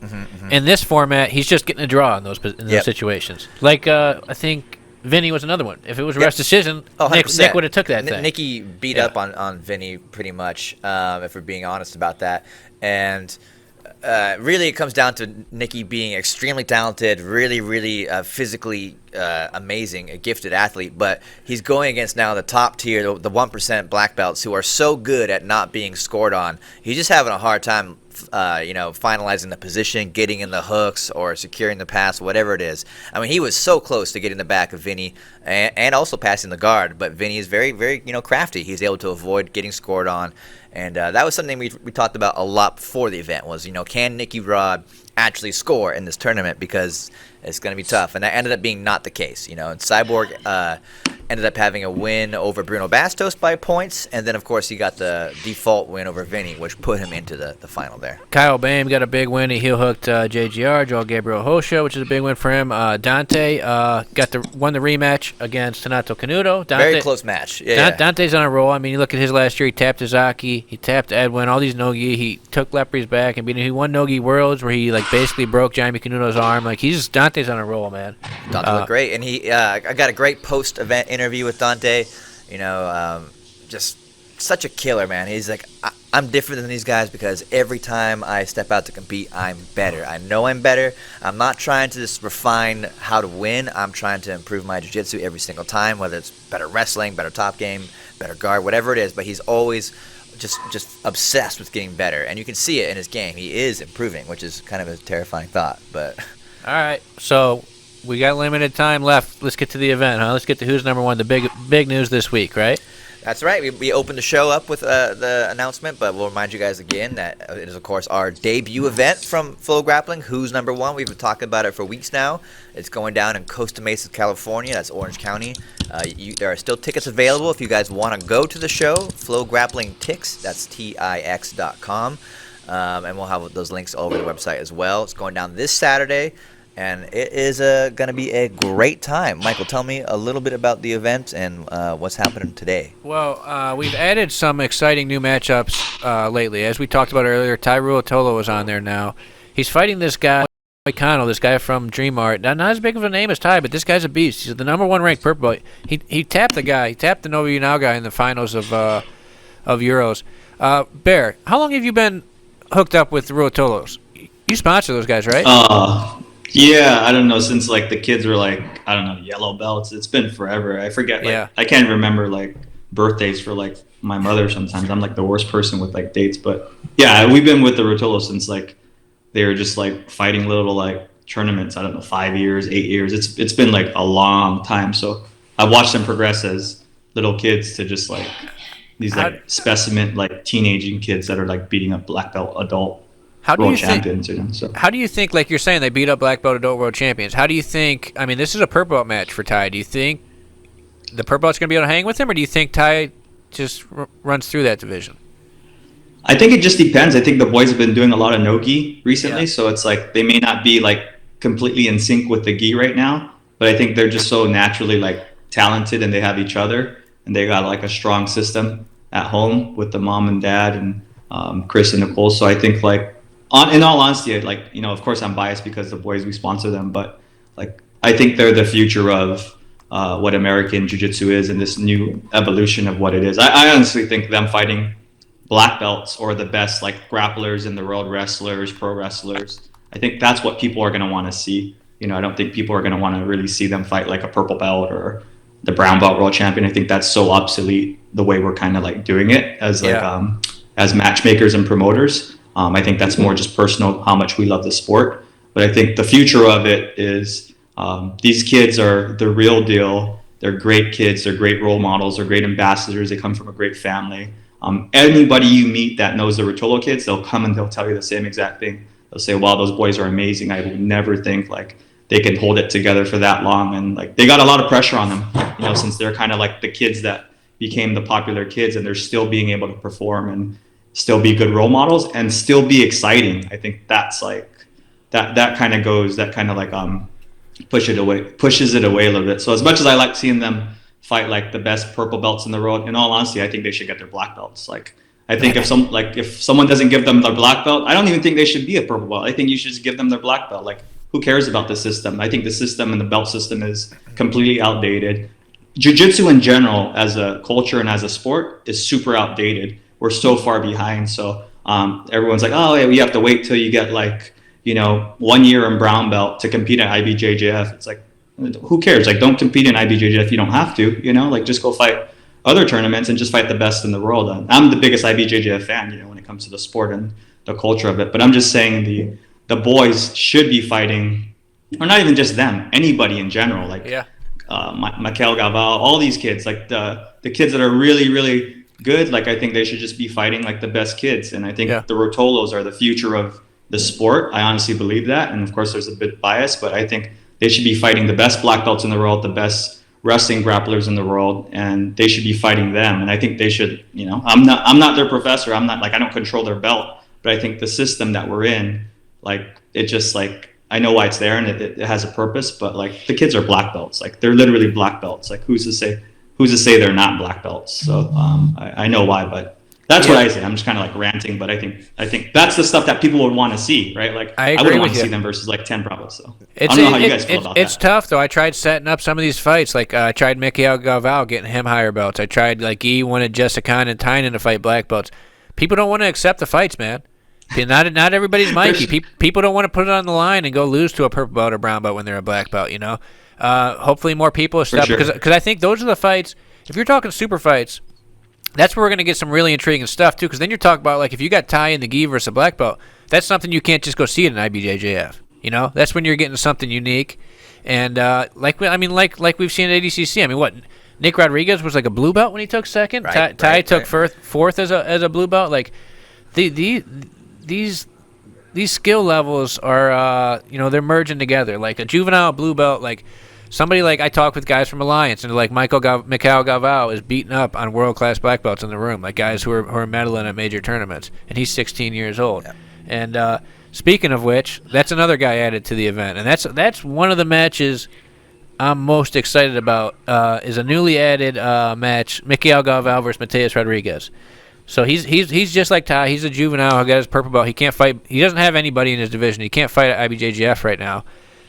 In this format, he's just getting a draw in those situations. Like, I think Vinny was another one. If it was a ref's decision, Nick would have took that thing. Nicky beat up on Vinny pretty much, if we're being honest about that. And really it comes down to Nicky being extremely talented, really, really physically amazing, a gifted athlete. But he's going against now the top tier, the 1% black belts who are so good at not being scored on. He's just having a hard time finalizing the position, getting in the hooks, or securing the pass, whatever it is. I mean, he was so close to getting the back of Vinny and also passing the guard, but Vinny is very, very, crafty. He's able to avoid getting scored on, and that was something we talked about a lot before the event was, can Nicky Rod actually score in this tournament, because it's going to be tough, and that ended up being not the case, and Cyborg ended up having a win over Bruno Bastos by points, and then, of course, he got the default win over Vinny, which put him into the final there. Kyle Bame got a big win. He heel-hooked JGR, Joel Gabriel Hosha, which is a big win for him. Dante won the rematch against Renato Canuto. Very close match. Dante's on a roll. I mean, you look at his last year, he tapped Izaki, he tapped Edwin, all these Nogi. He took Lepri's back and beat him. He won Nogi Worlds, where he basically broke Jaime Canuto's arm. Dante's on a roll, man. Dante looked great, and I got a great post-event interview with Dante. Just such a killer, man. He's like, I'm different than these guys because every time I step out to compete, I'm better. I know I'm better. I'm not trying to just refine how to win. I'm trying to improve my jiu-jitsu every single time, whether it's better wrestling, better top game, better guard, whatever it is. But he's always just obsessed with getting better, and you can see it in his game. He is improving, which is kind of a terrifying thought. But all right, so we got limited time left. Let's get to the event, huh? Let's get to who's number one, the big news this week, right? That's right. We opened the show up with the announcement, but we'll remind you guys again that it is, of course, our debut event from FloGrappling, Who's Number One. We've been talking about it for weeks now. It's going down in Costa Mesa, California. That's Orange County. There are still tickets available if you guys want to go to the show. FloGrappling Tix, that's TIX.com. And we'll have those links all over the website as well. It's going down this Saturday. And it is going to be a great time. Michael, tell me a little bit about the event and what's happening today. Well, we've added some exciting new matchups lately. As we talked about earlier, Ty Ruotolo is on there now. He's fighting this guy, Moicano, this guy from Dream Art. Not as big of a name as Ty, but this guy's a beast. He's the number one ranked purple belt. He tapped the guy. He tapped the WNO guy in the finals of Euros. Bear, how long have you been hooked up with Ruotolos? You sponsor those guys, right? Yeah, I don't know, since the kids were yellow belts. It's been forever. I forget. I can't remember birthdays for my mother sometimes. I'm the worst person with dates, but yeah, we've been with the Ruotolo since they're just like fighting little like tournaments. I don't know, 5 years, 8 years. It's been like a long time. So I've watched them progress as little kids to just like these like specimen like teenaging kids that are like beating up black belt adult world champions. So how do you think, like you're saying, they beat up black belt adult world champions? How do you think? I mean, this is a purple belt match for Ty. Do you think the purple belt's gonna be able to hang with him, or do you think Ty just runs through that division? I think it just depends. I think the boys have been doing a lot of no gi recently, so it's like they may not be like completely in sync with the gi right now, but I think they're just so naturally like talented, and they have each other, and they got like a strong system at home with the mom and dad and Chris and Nicole. So I think like in all honesty, like, you know, of course I'm biased because the boys, we sponsor them, but like I think they're the future of what American Jiu-Jitsu is and this new evolution of what it is. I honestly think them fighting black belts or the best like grapplers in the world, wrestlers, pro wrestlers, I think that's what people are going to want to see. You know, I don't think people are going to want to really see them fight like a purple belt or the brown belt world champion. I think that's so obsolete the way we're kind of like doing it as like as matchmakers and promoters. I think that's more just personal, how much we love the sport. But I think the future of it is these kids are the real deal. They're great kids. They're great role models. They're great ambassadors. They come from a great family. Anybody you meet that knows the Rotolo kids, they'll come and they'll tell you the same exact thing. They'll say, wow, those boys are amazing. I would never think like they can hold it together for that long. And like they got a lot of pressure on them, you know, since they're kind of like the kids that became the popular kids, and they're still being able to perform and still be good role models and still be exciting. I think that's like that kind of goes, that kind of like pushes it away a little bit. So as much as I like seeing them fight like the best purple belts in the world, in all honesty, I think they should get their black belts. Like I think if someone doesn't give them their black belt, I don't even think they should be a purple belt. I think you should just give them their black belt. Like, who cares about the system? I think the system and the belt system is completely outdated. Jiu-jitsu in general as a culture and as a sport is super outdated. We're so far behind. So everyone's like, oh, yeah, we have to wait till you get like, you know, 1 year in brown belt to compete at IBJJF. It's like, who cares? Like, don't compete in IBJJF if you don't have to, you know, like just go fight other tournaments and just fight the best in the world. I'm the biggest IBJJF fan, you know, when it comes to the sport and the culture of it. But I'm just saying the boys should be fighting, or not even just them, anybody in general. Like Mikael Galval, all these kids, like the kids that are really, really good. Like I think they should just be fighting like the best kids. And I think the Rotolos are the future of the sport. I honestly believe that. And of course, there's a bit bias, but I think they should be fighting the best black belts in the world, the best wrestling grapplers in the world, and they should be fighting them. And I think they should, you know, I'm not their professor. I'm not like, I don't control their belt, but I think the system that we're in, like, it just like, I know why it's there and it has a purpose, but like the kids are black belts. Like they're literally black belts. Like who's to say they're not black belts? So I know why, but that's what I say. I'm just kind of like ranting, but I think that's the stuff that people would want to see, right? Like I wouldn't want to see them versus like 10 Bravos. So I don't know how you guys feel about that. It's tough though. I tried setting up some of these fights. Like I tried Mikael Galval, getting him higher belts. I tried like wanted Jessica and Tynan to fight black belts. People don't want to accept the fights, man. Not everybody's Mikey. People don't want to put it on the line and go lose to a purple belt or brown belt when they're a black belt, you know? Hopefully more people step because I think those are the fights. If you're talking super fights, that's where we're going to get some really intriguing stuff, too, because then you're talking about, like, if you got Ty in the gi versus a black belt, that's something you can't just go see at an IBJJF, you know? That's when you're getting something unique. And, like we've seen at ADCC, I mean, what, Nick Rodriguez was like a blue belt when he took second? Ty took fourth as a blue belt? Like, these skill levels are, you know, they're merging together. Like, a juvenile blue belt, like, somebody like I talk with guys from Alliance, and like Mikael Galval is beating up on world-class black belts in the room, like guys who are medaling at major tournaments, and he's 16 years old. Yeah. And speaking of which, that's another guy added to the event, and that's one of the matches I'm most excited about. Is a newly added match, Mikael Galval versus Mateus Rodriguez. So he's just like Ty. He's a juvenile who got his purple belt. He can't fight. He doesn't have anybody in his division. He can't fight at IBJJF right now.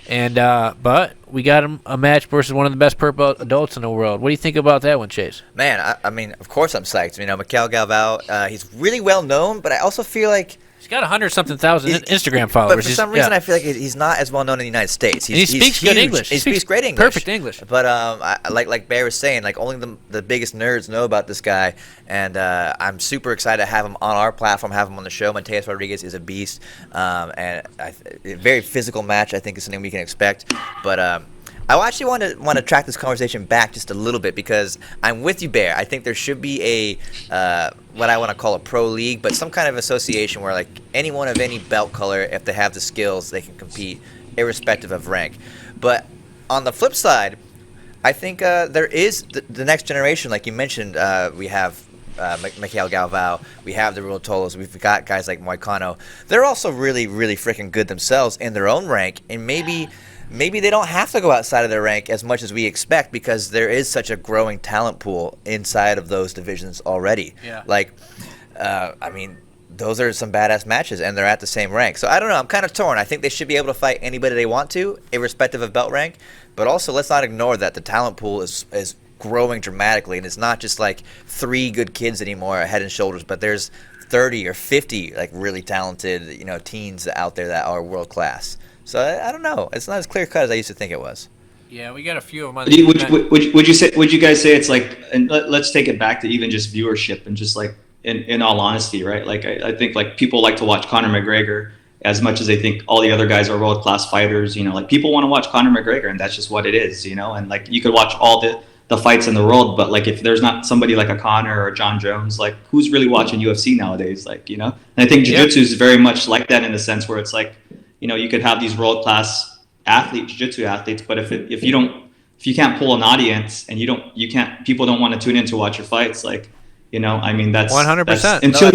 And but we got him a match versus one of the best purple adults in the world. What do you think about that one, Chase? Man, I mean, of course I'm psyched. You know, Mikael Galval, he's really well known, but I also feel like He's got 100-something thousand Instagram followers. But for some reason, I feel like he's not as well known in the United States. He speaks good English. He speaks great English. Perfect English. But like Bear was saying, like only the biggest nerds know about this guy, and I'm super excited to have him on our platform, have him on the show. Mateus Rodriguez is a beast, and a very physical match. I think is something we can expect. But I actually want to track this conversation back just a little bit because I'm with you, Bear. I think there should be a what I want to call a pro league, but some kind of association where like anyone of any belt color, if they have the skills, they can compete irrespective of rank. But on the flip side, I think there is the next generation, like you mentioned. We have Mikhail Galvao, we have the Ruotolos, we've got guys like Moicano. They're also really, really freaking good themselves in their own rank, and maybe they don't have to go outside of their rank as much as we expect because there is such a growing talent pool inside of those divisions already. Yeah. Like, I mean, those are some badass matches, and they're at the same rank. So I don't know. I'm kind of torn. I think they should be able to fight anybody they want to, irrespective of belt rank. But also, let's not ignore that the talent pool is growing dramatically, and it's not just like 3 good kids anymore, head and shoulders, but there's 30 or 50 like really talented, teens out there that are world class. So I don't know. It's not as clear cut as I used to think it was. Yeah, we got a few of them on Would you guys say it's like, and let's take it back to even just viewership and just like in all honesty, right? Like I think like people like to watch Conor McGregor as much as they think all the other guys are world class fighters. Like people want to watch Conor McGregor, and that's just what it is. And like you could watch all the fights in the world, but like if there's not somebody like a Conor or John Jones, like who's really watching UFC nowadays? Like and I think jiu-jitsu is very much like that in the sense where it's like, you could have these world-class jiu-jitsu athletes, but if you can't pull an audience and people don't want to tune in to watch your fights, like, I mean, that's 100%.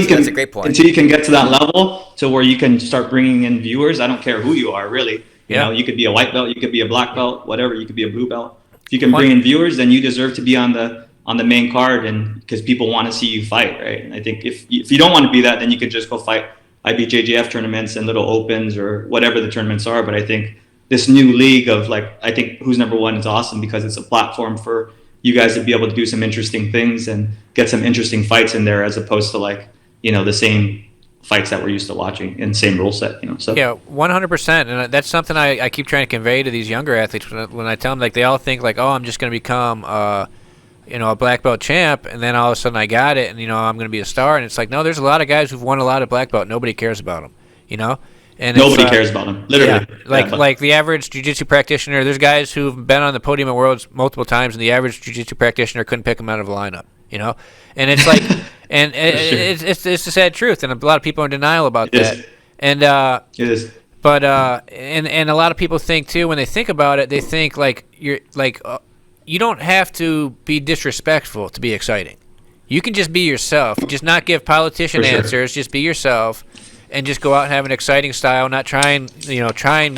That's a great point. Until you can get to that level to where you can start bringing in viewers. I don't care who you are, really. You could be a white belt, you could be a black belt, whatever. You could be a blue belt. If you can bring in viewers, then you deserve to be on the main card, and because people want to see you fight, right? And I think if you don't want to be that, then you could just go fight IBJJF tournaments and little opens or whatever the tournaments are. But I think this new league of I think Who's Number One is awesome because it's a platform for you guys to be able to do some interesting things and get some interesting fights in there, as opposed to the same fights that we're used to watching in the same rule set. So yeah, 100%, and that's something I keep trying to convey to these younger athletes when I tell them, like, they all think like, oh, I'm just going to become a black belt champ, and then all of a sudden I got it, and I'm going to be a star. And it's like, no, there's a lot of guys who've won a lot of black belt. Nobody cares about them, And nobody cares about them, literally. Yeah, like the average jiu-jitsu practitioner. There's guys who've been on the podium at Worlds multiple times, and the average jiu-jitsu practitioner couldn't pick them out of a lineup. And it's like, and it's the sad truth, and a lot of people are in denial about that. And it is. But and a lot of people think too, when they think about it, they think like you're like. You don't have to be disrespectful to be exciting. You can just be yourself. Just not give politician answers. Just be yourself, and just go out and have an exciting style. Not try and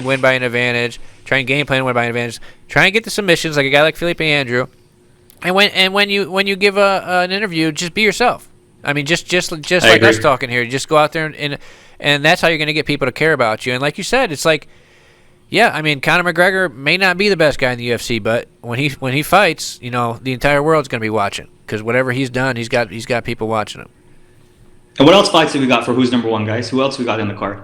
win by an advantage. Try and game plan and win by an advantage. Try and get the submissions like a guy like Felipe Andrew. And when you give an interview, just be yourself. I mean, just like us talking here. Just go out there and that's how you're going to get people to care about you. And like you said, it's like. Yeah, I mean, Conor McGregor may not be the best guy in the UFC, but when he fights, the entire world's going to be watching because whatever he's done, he's got people watching him. And what else fights have we got for Who's Number One, guys? Who else we got in the card?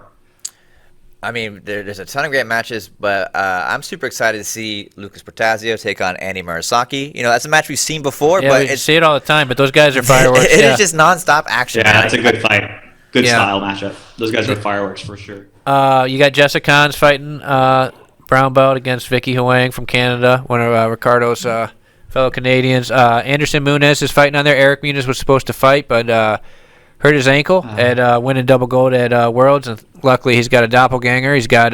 I mean, there's a ton of great matches, but I'm super excited to see Lucas Portazio take on Andy Murasaki. That's a match we've seen before, but we see it all the time. But those guys are fireworks. It is just nonstop action. Yeah, that's a good fight. Good style matchup. Those guys are fireworks for sure. You got Jessica Cons fighting brown belt against Vicky Huang from Canada, one of Ricardo's fellow Canadians. Anderson Muniz is fighting on there. Eric Muniz was supposed to fight, but hurt his ankle at winning double gold at Worlds, and luckily he's got a doppelganger. He's got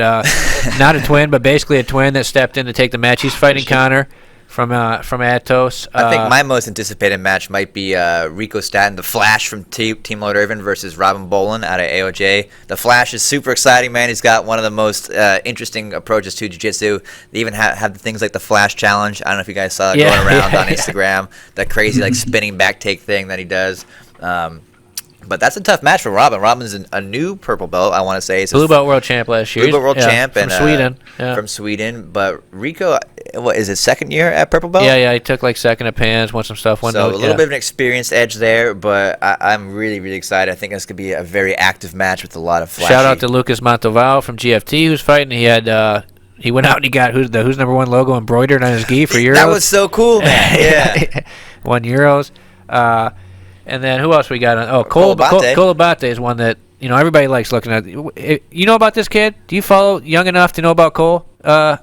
not a twin, but basically a twin that stepped in to take the match. He's fighting Connor from Atos. I think my most anticipated match might be Rico Staten, the Flash from Team Lloyd Irvin versus Robin Bolin out of AOJ. The Flash is super exciting, man. He's got one of the most interesting approaches to jiu-jitsu. They even have things like the Flash Challenge. I don't know if you guys saw it going around on Instagram. That crazy spinning back take thing that he does. But that's a tough match for Robin. Robin's a new purple belt, I want to say. Blue belt world champ last year. Blue belt world champ. From Sweden. From Sweden. But Rico, what is his second year at purple belt? Yeah, he took like second at Pans, won some stuff. So a little bit of an experienced edge there, but I'm really, really excited. I think this could be a very active match with a lot of flashy. Shout out to Lucas Montalval from GFT who's fighting. He had he went out and he got who's number one logo embroidered on his gi for Euros. That was so cool, man. Yeah. Won Euros. And then who else we got on? Oh, Cole Abate is one that everybody likes looking at. You know about this kid? Do you follow young enough to know about Cole? Do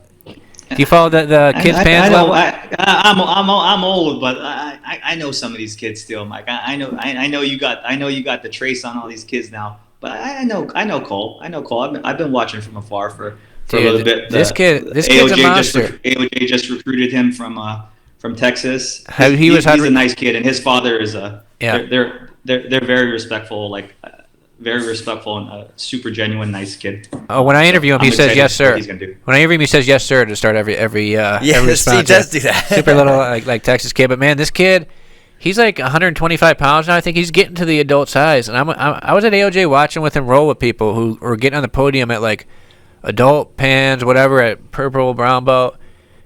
you follow the kids' Pans level? I'm old, but I know some of these kids still, Mike. I know you got the trace on all these kids now, but I know Cole. I know Cole. I've been watching from afar for a little bit. This kid's a monster. AOJ just recruited him from Texas. He's a nice kid, and his father is they're very respectful, very respectful and a super genuine, nice kid. Oh, when I interview him, he says yes, sir. He's gonna do. When I interview him, he says yes, sir, to start every response. He does do that. Super little like Texas kid, but man, this kid, he's like 125 pounds now. I think he's getting to the adult size, and I was at AOJ watching with him roll with people who were getting on the podium at like adult Pans, whatever, at purple, brown belt.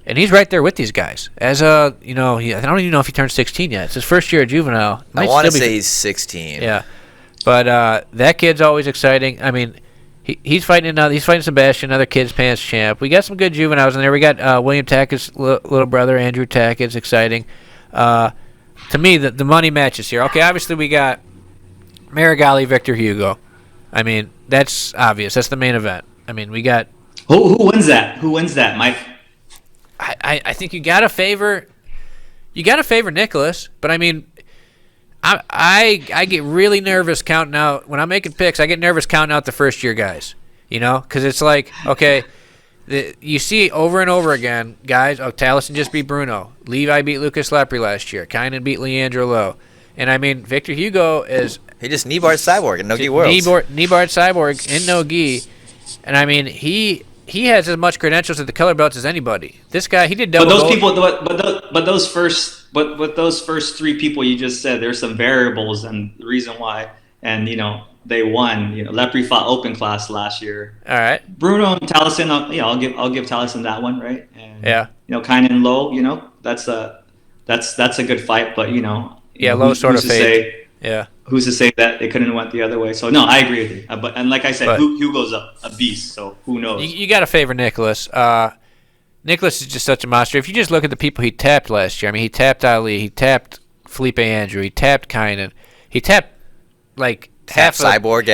And he's right there with these guys. As I don't even know if he turned 16 yet. It's his first year at juvenile. I want to say he's 16. Yeah, but that kid's always exciting. I mean, he's fighting Sebastian, another kids Pants champ. We got some good juveniles in there. We got William Tackett's little brother, Andrew Tackett's exciting. To me, the money matches here. Okay, obviously we got Marigali, Victor Hugo. I mean, that's obvious. That's the main event. I mean, we got who wins that? Who wins that, Mike? I think you gotta favor Nicholas, but I mean, I get really nervous counting out when I'm making picks. I get nervous counting out the first year guys, because it's like, okay, you see over and over again guys. Oh, Taliesin just beat Bruno. Levi beat Lucas Lepre last year. Kynan beat Leandro Lowe, and I mean Victor Hugo he just kneebarred Cyborg in no gi worlds. Kneebarred Cyborg in no gi, and I mean he has as much credentials at the color belts as anybody. This guy, he did double. But those first three people you just said, there's some variables and the reason why, and they won. Lepre fought open class last year. All right. Bruno and Taliesin, I'll give Taliesin that one, right? And, yeah. Kynan Lowe, that's a good fight, but Lowe sort of faded. Yeah. Who's to say that they couldn't have went the other way? So no, I agree with you. And like I said, Hugo's a beast. So who knows? You got to favor Nicholas. Nicholas is just such a monster. If you just look at the people he tapped last year, I mean, he tapped Ali, he tapped Felipe Andrew, he tapped Kynan, he tapped like half Cyborg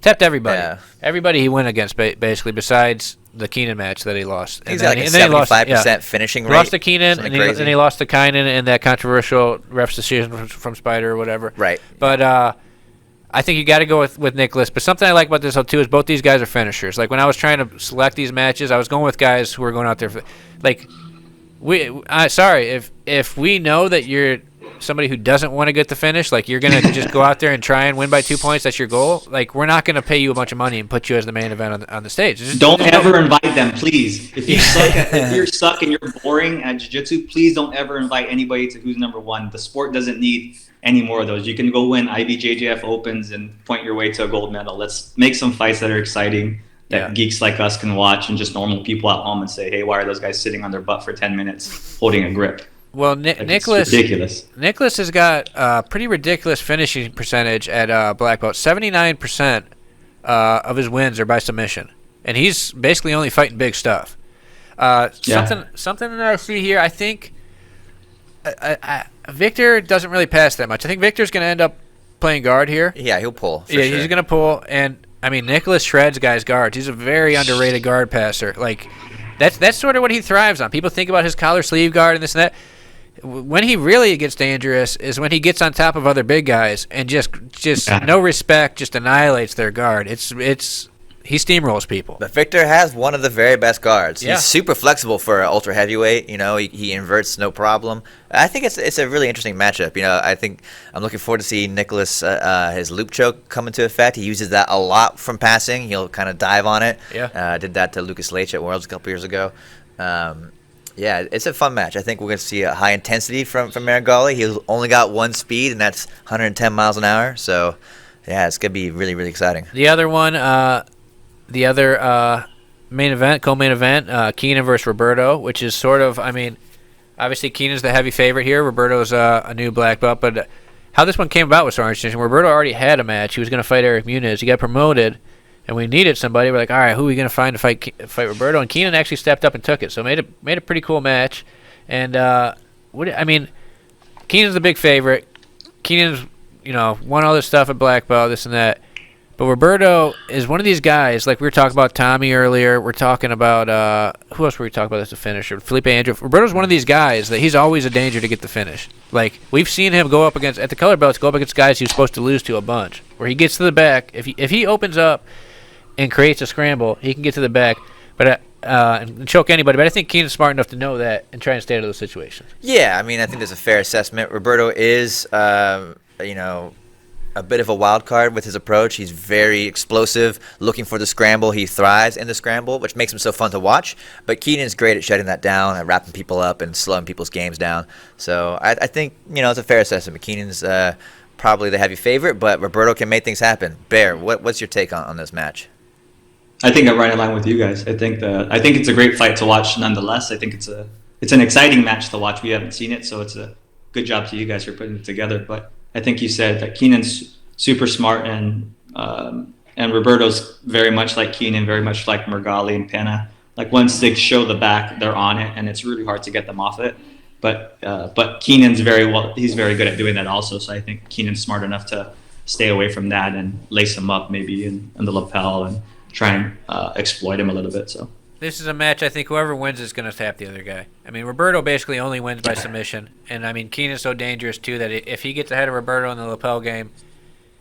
tapped everybody. Yeah. Everybody he went against basically, besides the Keenan match that he lost. He's got like a 75% finishing rate. He lost to Keenan, and he lost to Kynan in that controversial ref's decision from Spider or whatever. Right. But I think you got to go with Nicholas. But something I like about this, too, is both these guys are finishers. Like, when I was trying to select these matches, I was going with guys who were going out there for, like, if we know that you're somebody who doesn't want to get the finish, like you're going to just go out there and try and win by 2 points, that's your goal, like we're not going to pay you a bunch of money and put you as the main event on the stage. Don't ever invite them, please. If you suck and you're boring at jiu-jitsu, please don't ever invite anybody to who's number one. The sport doesn't need any more of those. You can go win IBJJF Opens and point your way to a gold medal. Let's make some fights that are exciting, that geeks like us can watch, and just normal people at home and say, hey, why are those guys sitting on their butt for 10 minutes holding a grip? Well, Nicholas has got a pretty ridiculous finishing percentage at black belt. 79% of his wins are by submission, and he's basically only fighting big stuff. Something that I see here, I think Victor doesn't really pass that much. I think Victor's going to end up playing guard here. Yeah, he'll pull. Sure. He's going to pull, and I mean Nicholas shreds guys' guards. He's a very underrated guard passer. Like that's sort of what he thrives on. People think about his collar sleeve guard and this and that. When he really gets dangerous is when he gets on top of other big guys and just no respect, just annihilates their guard. He steamrolls people. But Victor has one of the very best guards. Yeah. He's super flexible for an ultra heavyweight. He inverts no problem. I think it's a really interesting matchup. I think I'm looking forward to seeing Nicholas his loop choke come into effect. He uses that a lot from passing. He'll kind of dive on it. Yeah. Did that to Lucas Leitch at Worlds a couple years ago. Yeah, it's a fun match. I think we're going to see a high intensity from Marigali. He's only got one speed, and that's 110 miles an hour. So, yeah, it's going to be really, really exciting. The other one, main event, co-main event, Keenan versus Roberto, which is sort of, I mean, obviously Keenan's the heavy favorite here. Roberto's a new black belt, but how this one came about was so interesting. Roberto already had a match. He was going to fight Eric Muniz. He got promoted, and we needed somebody. We're like, all right, who are we going to find to fight Roberto? And Keenan actually stepped up and took it, so made a pretty cool match. And Keenan's the big favorite. Keenan's won all this stuff at black belt, this and that. But Roberto is one of these guys, like we were talking about Tommy earlier. We're talking about, who else were we talking about as a finisher? Felipe Andrew. Roberto's one of these guys that he's always a danger to get the finish. Like, we've seen him go up against, at the color belts, go up against guys he was supposed to lose to a bunch. Where he gets to the back. If he opens up and creates a scramble, he can get to the back and choke anybody. But I think Keenan's smart enough to know that and try and stay out of those situations. Yeah, I mean, I think there's a fair assessment. Roberto is, a bit of a wild card with his approach. He's very explosive, looking for the scramble. He thrives in the scramble, which makes him so fun to watch. But Keenan's great at shutting that down, at wrapping people up and slowing people's games down. So I think, it's a fair assessment. Keenan's probably the heavy favorite, but Roberto can make things happen. Bear, what's your take on this match? I think I'm right in line with you guys. I think it's a great fight to watch nonetheless. I think it's an exciting match to watch. We haven't seen it, so it's a good job to you guys for putting it together. But I think you said that Keenan's super smart and Roberto's very much like Keenan, very much like Mergali and Pena. Like, once they show the back, they're on it, and it's really hard to get them off it. But Keenan's he's very good at doing that also. So I think Keenan's smart enough to stay away from that and lace him up maybe in the lapel and try and exploit him a little bit. So this is a match I think whoever wins is going to tap the other guy. I mean, Roberto basically only wins by submission. And, I mean, Keenan's so dangerous, too, that if he gets ahead of Roberto in the lapel game,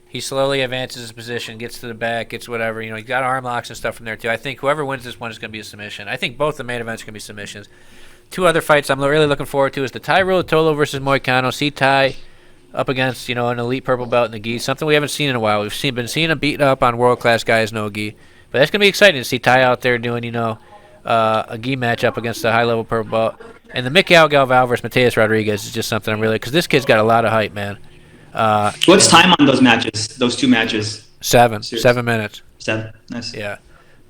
he slowly advances his position, gets to the back, gets whatever. He's got arm locks and stuff from there, too. I think whoever wins this one is going to be a submission. I think both the main events are going to be submissions. Two other fights I'm really looking forward to is the Tai Ruotolo versus Moicano. See Tai up against, an elite purple belt in the gi, something we haven't seen in a while. We've been seeing him beat up on world-class guys, no gi. But that's going to be exciting to see Tai out there doing, a gi matchup against a high-level purple belt. And the Miguel Galvao versus Mateus Rodriguez is just something because this kid's got a lot of hype, man. what's time on those two matches? 7 Seriously. minutes. 7, nice. Yeah.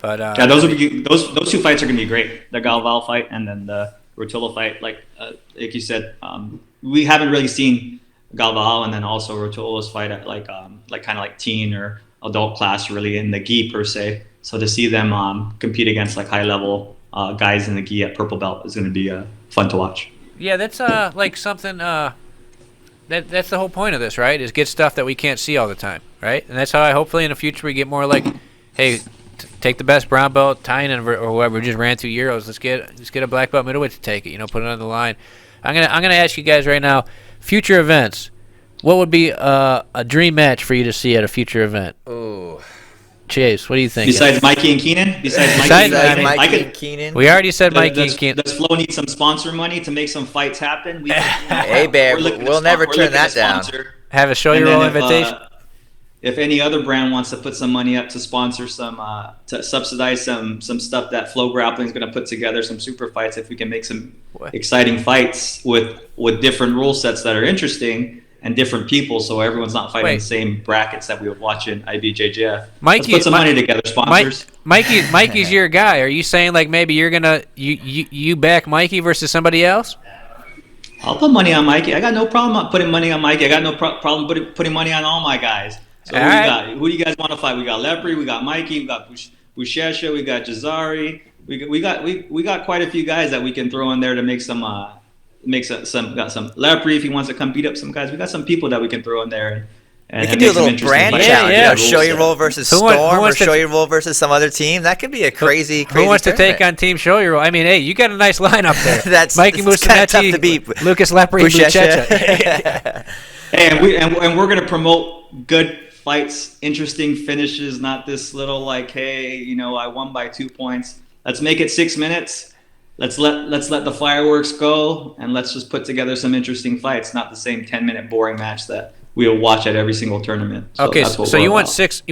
But Yeah, those two fights are gonna be great. The Galvao fight and then the Ruotolo fight. Like you said, we haven't really seen Galvao and then also Ruotolo's fight at like kind of like teen or adult class really in the gi per se. So to see them compete against like high level guys in the gi at purple belt is gonna be fun to watch. yeah, that's like something that's the whole point of this, right? Is get stuff that we can't see all the time, right? And that's how hopefully in the future we get more like, hey, take the best brown belt, Tynan or whoever just ran through Euros. Let's get a black belt middleweight to take it. Put it on the line. I'm gonna ask you guys right now, future events. What would be a dream match for you to see at a future event? Ooh. Chase, what do you think? Besides Mikey and Keenan? Mikey and Keenan. We already said Mikey and Keenan. Does Flo need some sponsor money to make some fights happen? Hey, Bear, we'll never turn that down. Have a show your own invitation. If any other brand wants to put some money up to sponsor some, to subsidize some stuff that FloGrappling is going to put together, some super fights, if we can make some exciting fights with different rule sets that are interesting and different people, so everyone's not fighting the same brackets that we would watch in IBJJF. Let's put some money together, sponsors. Mikey's your guy. Are you saying like maybe you're gonna you back Mikey versus somebody else? I'll put money on Mikey. I got no problem putting money on Mikey. I got no problem putting money on all my guys. So who do you guys want to fight? We got Lepri, we got Mikey, we got Bushesha, we got Jazari. We got quite a few guys that we can throw in there to make some. Got some Lepri if he wants to come beat up some guys. We got some people that we can throw in there. And we can do a little brand challenge. Yeah. Show your roll versus Storm, or show your roll versus some other team. That could be a crazy. Who wants to tournament. take on Team Show Your Roll? I mean, hey, you got a nice lineup there. That's Mikey Musumeci, tough to beat. Lucas Lepri, Buchecha. Hey, and we're gonna promote good fights, interesting finishes, not this little like, hey, I won by 2 points. Let's make it 6 minutes. Let's let the fireworks go, and let's just put together some interesting fights, not the same 10-minute boring match that we'll watch at every single tournament. So okay, so you want 6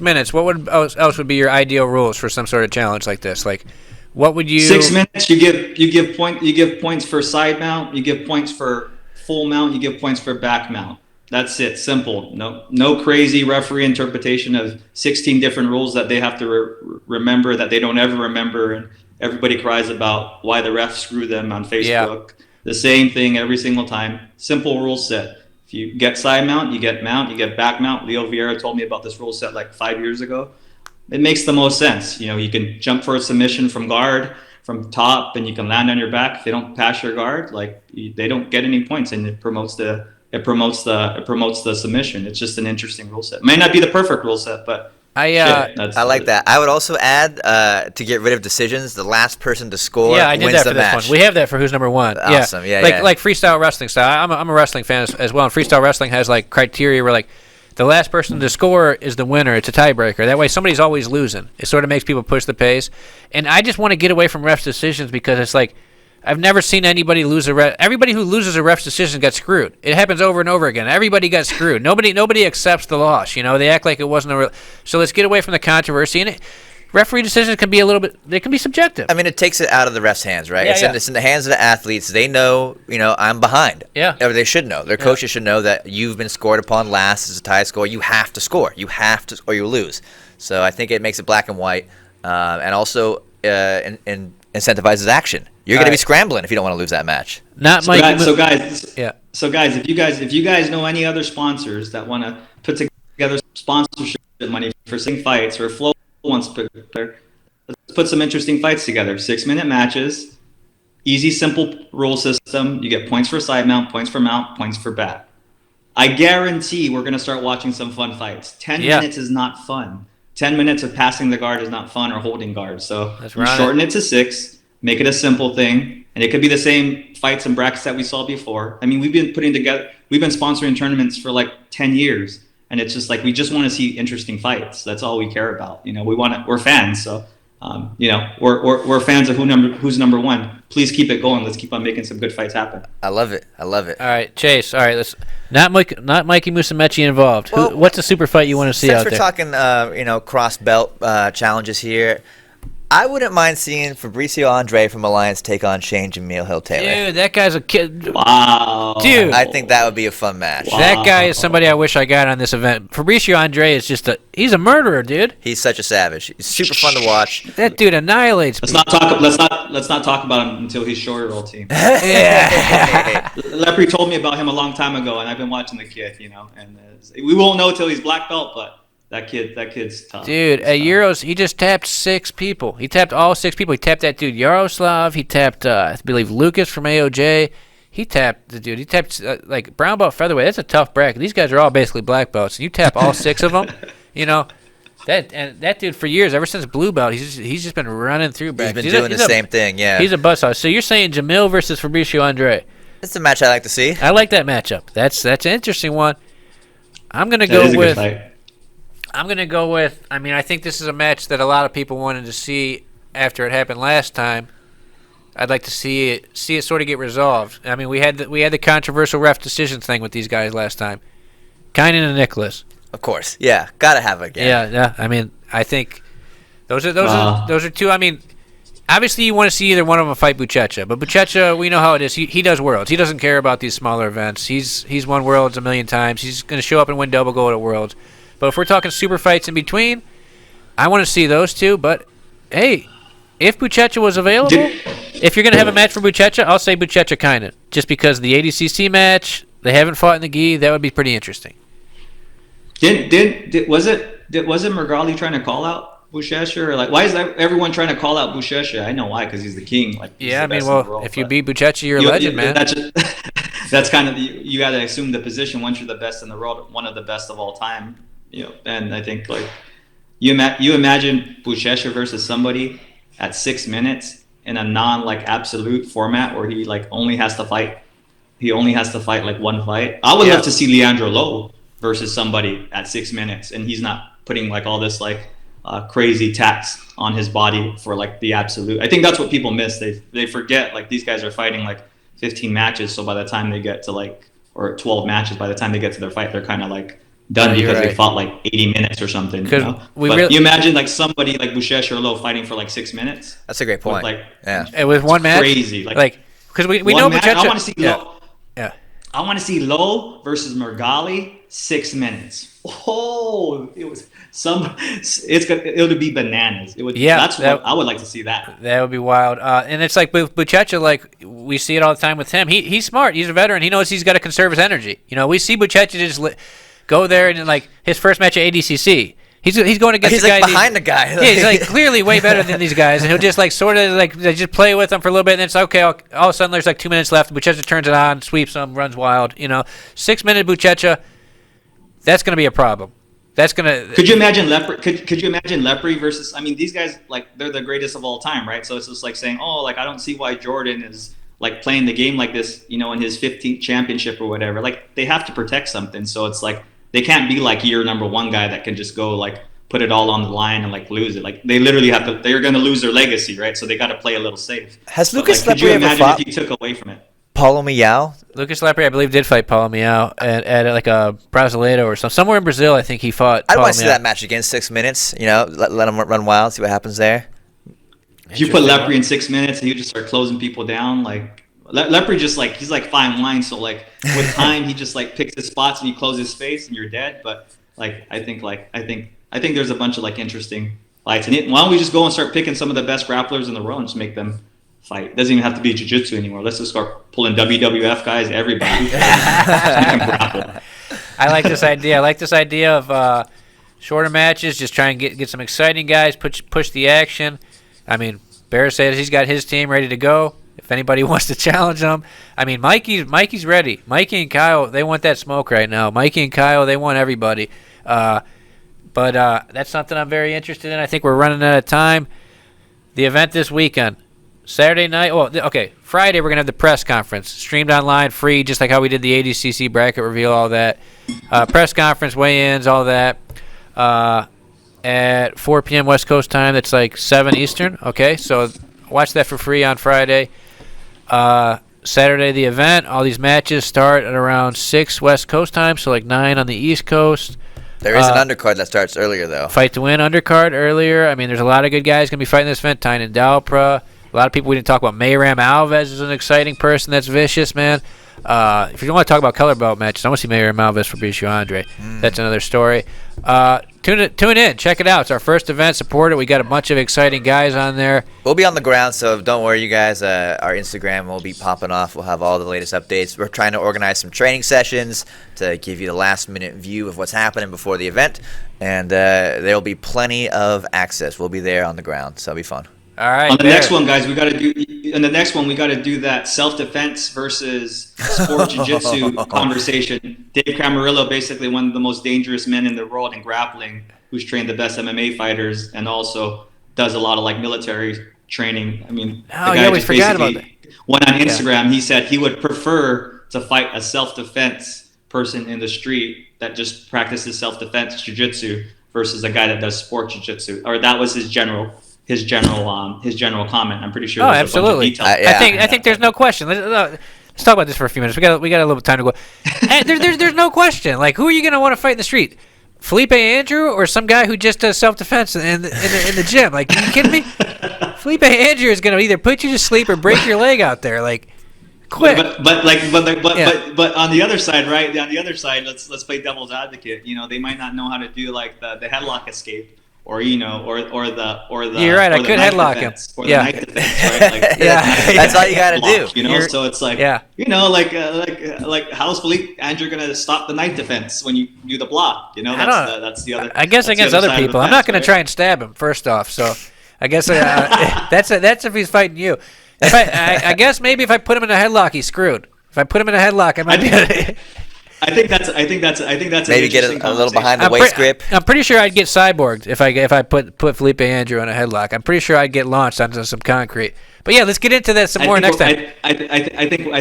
minutes. What else would be your ideal rules for some sort of challenge like this? Like, what would you? 6 minutes. You give points for side mount. You give points for full mount. You give points for back mount. That's it. Simple. No crazy referee interpretation of 16 different rules that they have to remember that they don't ever remember, and everybody cries about why the refs screw them on Facebook. Yeah. The same thing every single time. Simple rule set. If you get side mount, you get back mount. Leo Vieira told me about this rule set like 5 years ago. It makes the most sense. You can jump for a submission from guard, from top, and you can land on your back. If they don't pass your guard, like they don't get any points, and it promotes the submission. It's just an interesting rule set. May not be the perfect rule set, but I like that. I would also add to get rid of decisions, the last person to score I did wins that for the this match. one. We have that for who's number one. Awesome. Yeah. Like freestyle wrestling style. I'm a wrestling fan as well, and freestyle wrestling has like criteria where like the last person to score is the winner. It's a tiebreaker. That way somebody's always losing. It sort of makes people push the pace. And I just want to get away from refs' decisions because it's like I've never seen anybody lose a ref. Everybody who loses a ref's decision gets screwed. It happens over and over again. Everybody got screwed. Nobody accepts the loss. They act like it wasn't a real. So let's get away from the controversy. And referee decisions can be they can be subjective. I mean, it takes it out of the ref's hands, right? Yeah, it's in the hands of the athletes. They know, I'm behind. Yeah. Or they should know. Their coaches should know that you've been scored upon last as a tie score. You have to score. You have to, or you lose. So I think it makes it black and white, and also incentivizes action. You're going to be scrambling if you don't want to lose that match. So guys, if you guys know any other sponsors that want to put together sponsorship money for sing fights, or Flo wants to let's put some interesting fights together. 6-minute matches, easy, simple rule system. You get points for side mount, points for back. I guarantee we're going to start watching some fun fights. 10 minutes is not fun. 10 minutes of passing the guard is not fun, or holding guard. So shorten it to 6. Make it a simple thing, and it could be the same fights and brackets that we saw before. I mean, we've been sponsoring tournaments for like 10 years, and it's just like we just want to see interesting fights. That's all we care about. We're fans, so we're fans of who's number one. Please keep it going. Let's keep on making some good fights happen. I love it. All right, Chase. All right, let's not Mikey Musumeci involved. Well, what's a super fight you want to see out there? Since we're talking, cross belt challenges here. I wouldn't mind seeing Fabricio Andre from Alliance take on Shane Jamil Hill Taylor. Dude, that guy's a kid. Wow. Dude. I think that would be a fun match. Wow. That guy is somebody I wish I got on this event. Fabricio Andre is he's a murderer, dude. He's such a savage. He's super fun to watch. That dude annihilates Let's people. not talk about him until he's shorter roll team. Yeah. Lepre told me about him a long time ago, and I've been watching the kid, and we won't know till he's black belt, but that kid's tough. Dude, at Euros, he just tapped 6 people. He tapped all 6 people. He tapped that dude Yaroslav. He tapped, I believe, Lucas from AOJ. He tapped the dude. He tapped, like, brown belt featherweight. That's a tough bracket. These guys are all basically black belts. And you tap all 6 of them, that dude for years, ever since blue belt, he's just been running through brackets. He's been doing the same thing, yeah. He's a buzzsaw. So you're saying Jamil versus Fabricio Andre. It's a match I like to see. I like that matchup. That's an interesting one. I'm going to go with... I think this is a match that a lot of people wanted to see after it happened last time. I'd like to see it sort of get resolved. I mean, we had the controversial ref decisions thing with these guys last time. Kynan and Nicholas. Of course. Yeah, got to have it again. Yeah. I mean, I think those are two. I mean, obviously you want to see either one of them fight Buchecha, but Buchecha, we know how it is. He does worlds. He doesn't care about these smaller events. He's won worlds a million times. He's going to show up and win double gold at worlds. But if we're talking super fights in between, I want to see those two. But, hey, if Buchecha was available, if you're going to have a match for Buchecha, I'll say Buchecha Kynan. Just because the ADCC match, they haven't fought in the gi, that would be pretty interesting. Was it Mergali trying to call out Buchecha? Or why is everyone trying to call out Buchecha? I know why, because he's the king. If you beat Buchecha, you're a legend, man. That's kind of you got to assume the position once you're the best in the world, one of the best of all time. And I think you imagine Buchecha versus somebody at 6 minutes in a absolute format where he only has to fight one fight. I would love to see Leandro Lowe versus somebody at 6 minutes, and he's not putting all this crazy tax on his body for the absolute. I think that's what people miss. They forget these guys are fighting 15 matches, so by the time they get to or 12 matches, by the time they get to their fight, they're kind of done because they fought 80 minutes or something. You imagine somebody like Buchecha or Lowe fighting for 6 minutes. That's a great point. It was one match. Crazy. Because we know Buchecha. I want to see Lowe. Yeah. I want to see Lowe versus Mergali, 6 minutes. Oh, it would be bananas. It would. Yeah, I would like to see that. That would be wild. And it's like Buchecha, like we see it all the time with him. He's smart. He's a veteran. He knows he's got to conserve his energy. You know, we see Buchecha just go there and like his first match at ADCC. He's going against he's the like guy behind the guy. Yeah, he's like clearly way better than these guys, and he'll just like sort of like just play with them for a little bit, and then it's okay. All of a sudden, there's like 2 minutes left. Buchecha turns it on, sweeps them, runs wild. 6 minute Buchecha. That's going to be a problem. That's gonna. Could you imagine Lepre? Could you imagine Lepre versus? I mean, these guys like they're the greatest of all time, right? So it's just like saying, oh, like I don't see why Jordan is like playing the game like this, in his 15th championship or whatever. Like they have to protect something, so it's like they can't be like your number one guy that can just go like put it all on the line and like lose it. Like they literally have to. They're going to lose their legacy, right? So they got to play a little safe. Has Lucas Lepre could you ever imagine fought if he took away from it? Paulo Miao? Lucas Lepre, I believe, did fight Paulo Miao at like a Brasileiro or somewhere in Brazil. I think he fought. I'd want to see that match again. 6 minutes. Let him run wild. See what happens there. If you put Lepre in 6 minutes and you just start closing people down, like Lepre just like he's like fine wine. So like with time, he just like picks his spots and you close his face and you're dead. But like I think there's a bunch of like interesting fights. And why don't we just go and start picking some of the best grapplers in the world and just make them fight? It doesn't even have to be jiu-jitsu anymore. Let's just start pulling WWF guys, everybody. I like this idea. I like this idea of shorter matches, just try and get some exciting guys, push the action. I mean, Bear says he's got his team ready to go. If anybody wants to challenge them, I mean, Mikey's ready. Mikey and Kyle, they want that smoke right now. Mikey and Kyle, they want everybody. But that's something I'm very interested in. I think we're running out of time. The event this weekend. Saturday night, Friday we're going to have the press conference, streamed online, free, just like how we did the ADCC bracket reveal, all that. Press conference, weigh-ins, all that. At 4 p.m. West Coast time, that's like 7 Eastern, okay? So watch that for free on Friday. Saturday, the event, all these matches start at around 6 West Coast time, so like 9 on the East Coast. There is an undercard that starts earlier, though. Fight to win undercard earlier. I mean, there's a lot of good guys going to be fighting this event. Tynan Dalpra. A lot of people we didn't talk about. Mayram Alves is an exciting person that's vicious, man. If you don't want to talk about color belt matches, I want to see Mayram Alves Fabricio Andre. That's another story. Tune in. Check it out. It's our first event. Support it. We got a bunch of exciting guys on there. We'll be on the ground, so don't worry, you guys. Our Instagram will be popping off. We'll have all the latest updates. We're trying to organize some training sessions to give you the last-minute view of what's happening before the event, and there will be plenty of access. We'll be there on the ground, so it'll be fun. All right. On the next one, guys, we got to do that self-defense versus sport jiu-jitsu conversation. Dave Camarillo, basically one of the most dangerous men in the world in grappling, who's trained the best MMA fighters and also does a lot of like military training. I mean, we forgot about that. Went on Instagram. He said he would prefer to fight a self-defense person in the street that just practices self-defense jiu-jitsu versus a guy that does sport jiu-jitsu. Or that was his general comment. I'm pretty sure. Absolutely. I think there's no question. Let's talk about this for a few minutes. We got a little bit of time to go. Hey, there's no question. Like, who are you gonna want to fight in the street? Felipe Andrew or some guy who just does self-defense in the gym? Like, are you kidding me? Felipe Andrew is gonna either put you to sleep or break your leg out there. Like, quick. But on the other side, right? On the other side, let's play devil's advocate. They might not know how to do like the headlock escape. Or the You're right. I could headlock him. Or the knife defense, right? Like, that's all you got to do. So it's like, like how's Felipe Andrew gonna stop the knife defense when you do the block? That's the other. I guess against other people, I'm not gonna try and stab him first off. So I guess that's if he's fighting you. I guess maybe if I put him in a headlock, he's screwed. If I put him in a headlock, I might be. I think that's maybe get a little behind the waist grip. I'm pretty sure I'd get cyborged if I put Felipe Andrew in a headlock. I'm pretty sure I'd get launched onto some concrete. But yeah, let's get into that some more next time. I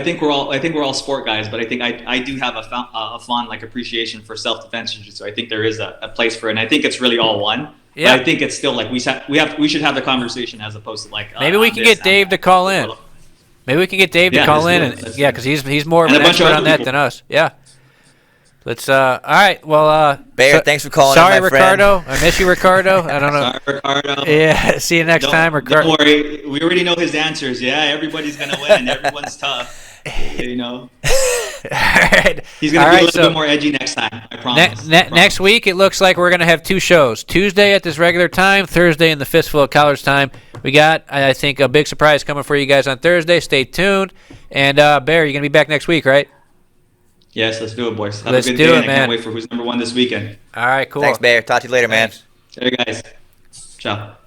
think we're all sport guys, but I think I do have a fond like appreciation for self-defense jiu-jitsu. I think there is a place for it, and I think it's really all one. Yeah. But I think it's still like we should have the conversation as opposed to like maybe we can get Dave to call in. Maybe we can get Dave to call in, because he's more of an expert on that than us. Yeah. Let's all right. Well, Bear, thanks for calling. Sorry, in, my Ricardo. friend. I miss you, Ricardo. I don't know. Sorry, Ricardo. Yeah. See you next time, Ricardo. Don't worry. We already know his answers. Yeah, everybody's gonna win. Everyone's tough. right. He's going to All be right, a little bit more edgy next time. I promise. Next week, it looks like we're going to have 2 shows. Tuesday at this regular time, Thursday in the Fistful of Collars time. We got, I think, a big surprise coming for you guys on Thursday. Stay tuned. And, Bear, you're going to be back next week, right? Yes, let's do it, boys. Have Let's a good do day, it, and I man. can't wait for who's number 1 this weekend. All right, cool. Thanks, Bear. Talk to you later, man. Thanks. Later, guys. Ciao.